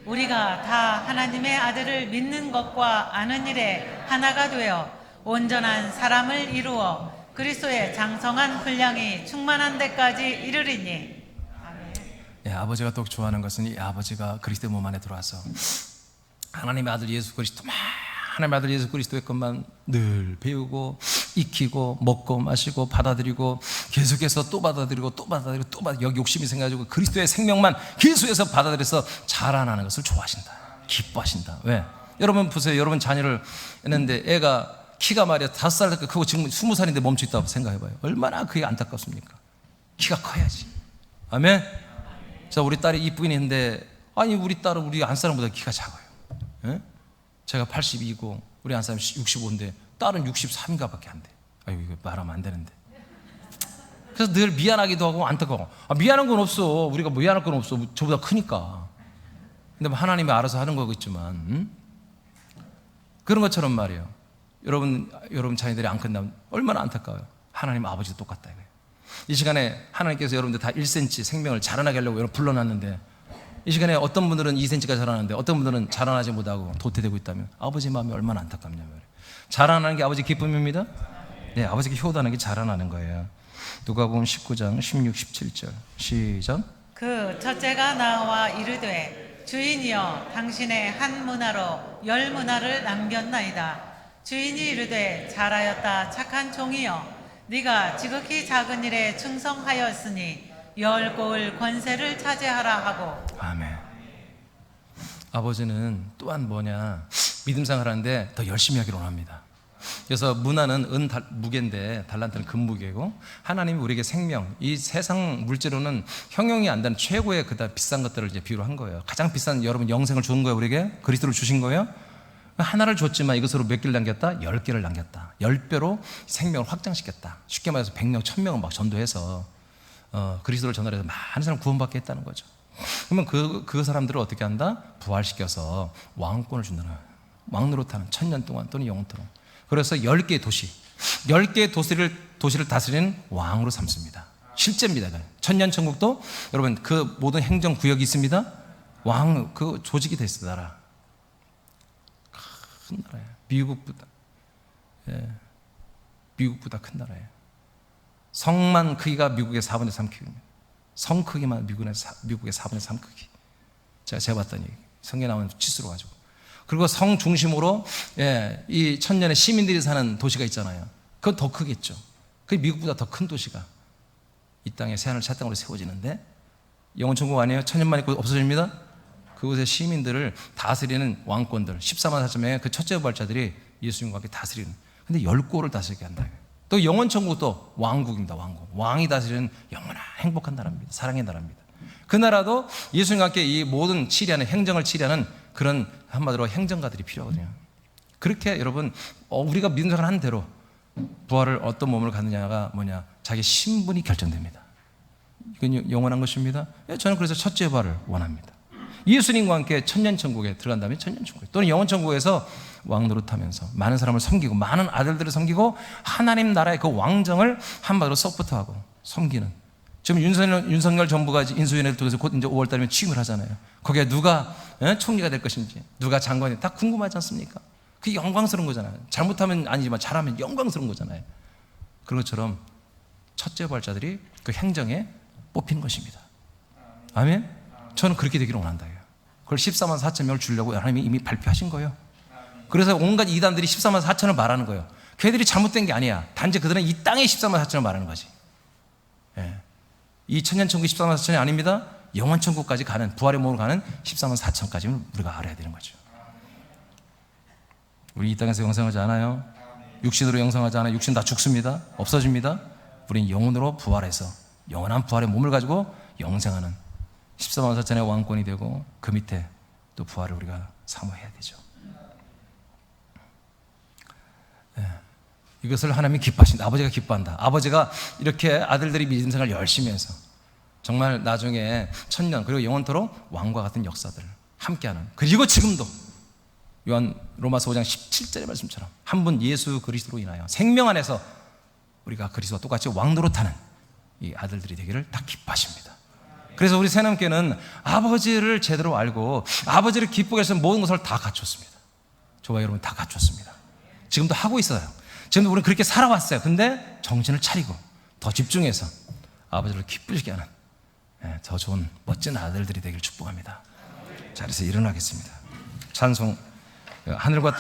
우리가 다 하나님의 아들을 믿는 것과 아는 일에 하나가 되어 온전한 사람을 이루어 그리스도의 장성한 분량이 충만한 데까지 이르리니. 아멘. 예, 아버지가 또 좋아하는 것은 이 아버지가 그리스도의 몸 안에 들어와서 하나님의 아들 예수 그리스도만, 하나님의 아들 예수 그리스도의 것만 늘 배우고 익히고 먹고 마시고 받아들이고 계속해서 또 받아들이고 또 받아들이고 또 받아, 여기 욕심이 생겨가지고 그리스도의 생명만 계속해서 받아들여서 자라나는 것을 좋아하신다, 기뻐하신다. 왜? 여러분 보세요. 여러분 자녀를 했는데 애가 키가 말이야 5살 크고 지금 20살인데 멈춰있다고 생각해봐요. 얼마나 그게 안타깝습니까? 키가 커야지. 아멘. 자, 우리 딸이 이쁘긴 했는데 아니 우리 딸은 우리 안사람보다 키가 작아요. 예? 제가 82고 우리 안사람이 65인데 딸은 63인가 밖에 안 돼. 아유, 이거 말하면 안 되는데. 그래서 늘 미안하기도 하고 안타까워. 미안한 건 없어. 우리가 미안할 건 없어. 저보다 크니까. 근데 뭐 하나님이 알아서 하는 거겠지만, 그런 것처럼 말이에요. 여러분 자녀들이 안 큰다면 얼마나 안타까워요. 하나님 아버지도 똑같다 이거예요. 이 시간에 하나님께서 여러분들 다 1cm 생명을 자라나게 하려고 여러분 불러놨는데, 이 시간에 어떤 분들은 2cm가 자라나는데 어떤 분들은 자라나지 못하고 도태되고 있다면 아버지 마음이 얼마나 안타깝냐 말이에요. 자라나는 게 아버지 기쁨입니다. 네, 아버지께 효도하는 게 자라나는 거예요. 누가복음 19장 16, 17절 시작. 그 첫째가 나와 이르되 주인이여 당신의 한 문화로 10문화를 남겼나이다. 주인이 이르되 잘하였다 착한 종이여 네가 지극히 작은 일에 충성하였으니 10고을 권세를 차지하라 하고. 아멘. 아버지는 또한 뭐냐, 믿음 생활하는데 더 열심히 하기를 원합니다. 그래서 문화는 무게인데 달란트는 금무게고, 하나님이 우리에게 생명, 이 세상 물질로는 형용이 안 되는 최고의 그다 비싼 것들을 이제 비유로 한 거예요. 가장 비싼 여러분 영생을 주는 거예요. 우리에게 그리스도를 주신 거예요. 하나를 줬지만 이것으로 몇 개를 남겼다? 10개를 남겼다. 10배로 생명을 확장시켰다. 쉽게 말해서 100명, 1000명을 막 전도해서 그리스도를 전달해서 많은 사람 구원받게 했다는 거죠. 그러면 그 사람들을 어떻게 한다? 부활시켜서 왕권을 준다는 거예요. 왕노릇하는 1000년 동안 또는 영원토록. 그래서 10개의 도시, 10개의 도시를 다스리는 왕으로 삼습니다. 실제입니다. 1000년 천국도 여러분 그 모든 행정구역이 있습니다. 왕, 그 조직이 돼 있어. 나라 큰 나라예요. 미국보다 큰 나라예요. 성만 크기가 미국의 4분의 3 크기입니다. 성 크기만 미국의 4분의 3 크기. 제가 재봤더니 성경에 나오는 치수로 가지고. 그리고 성 중심으로 이 1000년의 시민들이 사는 도시가 있잖아요. 그건 더 크겠죠. 그게 미국보다 더 큰 도시가 이 땅에 새하늘 새 땅으로 세워지는데, 영원 천국 아니에요? 1000년만 있고 없어집니다. 그곳의 시민들을 다스리는 왕권들 14만 4천 명의 그 첫째 부활자들이 예수님과 함께 다스리는. 근데 10고를 다스리게 한다. 또 영원 천국도 왕국입니다. 왕국. 왕이 다스리는 영원한 행복한 나라입니다. 사랑의 나라입니다. 그 나라도 예수님과 함께 이 모든 치리하는 행정을 치리하는 그런 한마디로 행정가들이 필요하거든요. 그렇게 여러분 우리가 믿는 사람 하는 대로 부활을 어떤 몸을 갖느냐가 뭐냐, 자기 신분이 결정됩니다. 이건 영원한 것입니다. 저는 그래서 첫째 부활을 원합니다. 예수님과 함께 천년천국에 들어간다면 천년천국 또는 영원천국에서 왕노릇하면서 많은 사람을 섬기고 많은 아들들을 섬기고 하나님 나라의 그 왕정을 한마디로 서포트하고 섬기는. 지금 윤석열 정부가 인수위원회를 통해서 곧 이제 5월달이면 취임을 하잖아요. 거기에 누가 총리가 될 것인지, 누가 장관이 다 궁금하지 않습니까? 그게 영광스러운 거잖아요. 잘못하면 아니지만 잘하면 영광스러운 거잖아요. 그런 것처럼 첫째 부활자들이 그 행정에 뽑히는 것입니다. 아멘. 저는 그렇게 되기를 원한다. 그걸 14만 4천 명을 주려고 하나님이 이미 발표하신 거예요. 그래서 온갖 이단들이 14만 4천을 말하는 거예요. 걔들이 잘못된 게 아니야. 단지 그들은 이 땅의 14만 4천을 말하는 거지. 이 천년천국 14만 4천이 아닙니다. 영원천국까지 가는, 부활의 몸으로 가는 14만 4천까지는 우리가 알아야 되는 거죠. 우리 이 땅에서 영생하지 않아요. 육신으로 영생하지 않아요. 육신 다 죽습니다. 없어집니다. 우리는 영혼으로 부활해서 영원한 부활의 몸을 가지고 영생하는 14만 4천의 왕권이 되고, 그 밑에 또 부활을 우리가 사모해야 되죠. 이것을 하나님이 기뻐하신다. 아버지가 기뻐한다. 아버지가 이렇게 아들들이 믿음 생활을 열심히 해서 정말 나중에 천년 그리고 영원토록 왕과 같은 역사들을 함께하는, 그리고 지금도 로마서 5장 17절의 말씀처럼 한 분 예수 그리스도로 인하여 생명 안에서 우리가 그리스도와 똑같이 왕노릇하는 이 아들들이 되기를 다 기뻐하십니다. 그래서 우리 새남교회는 아버지를 제대로 알고 아버지를 기쁘게 해서 모든 것을 다 갖췄습니다. 저와 여러분 다 갖췄습니다. 지금도 하고 있어요. 지금도 우리는 그렇게 살아왔어요. 근데 정신을 차리고 더 집중해서 아버지를 기쁘시게 하는 더 좋은 멋진 아들들이 되기를 축복합니다. 자, 그래서 일어나겠습니다. 찬송. 하늘과 땅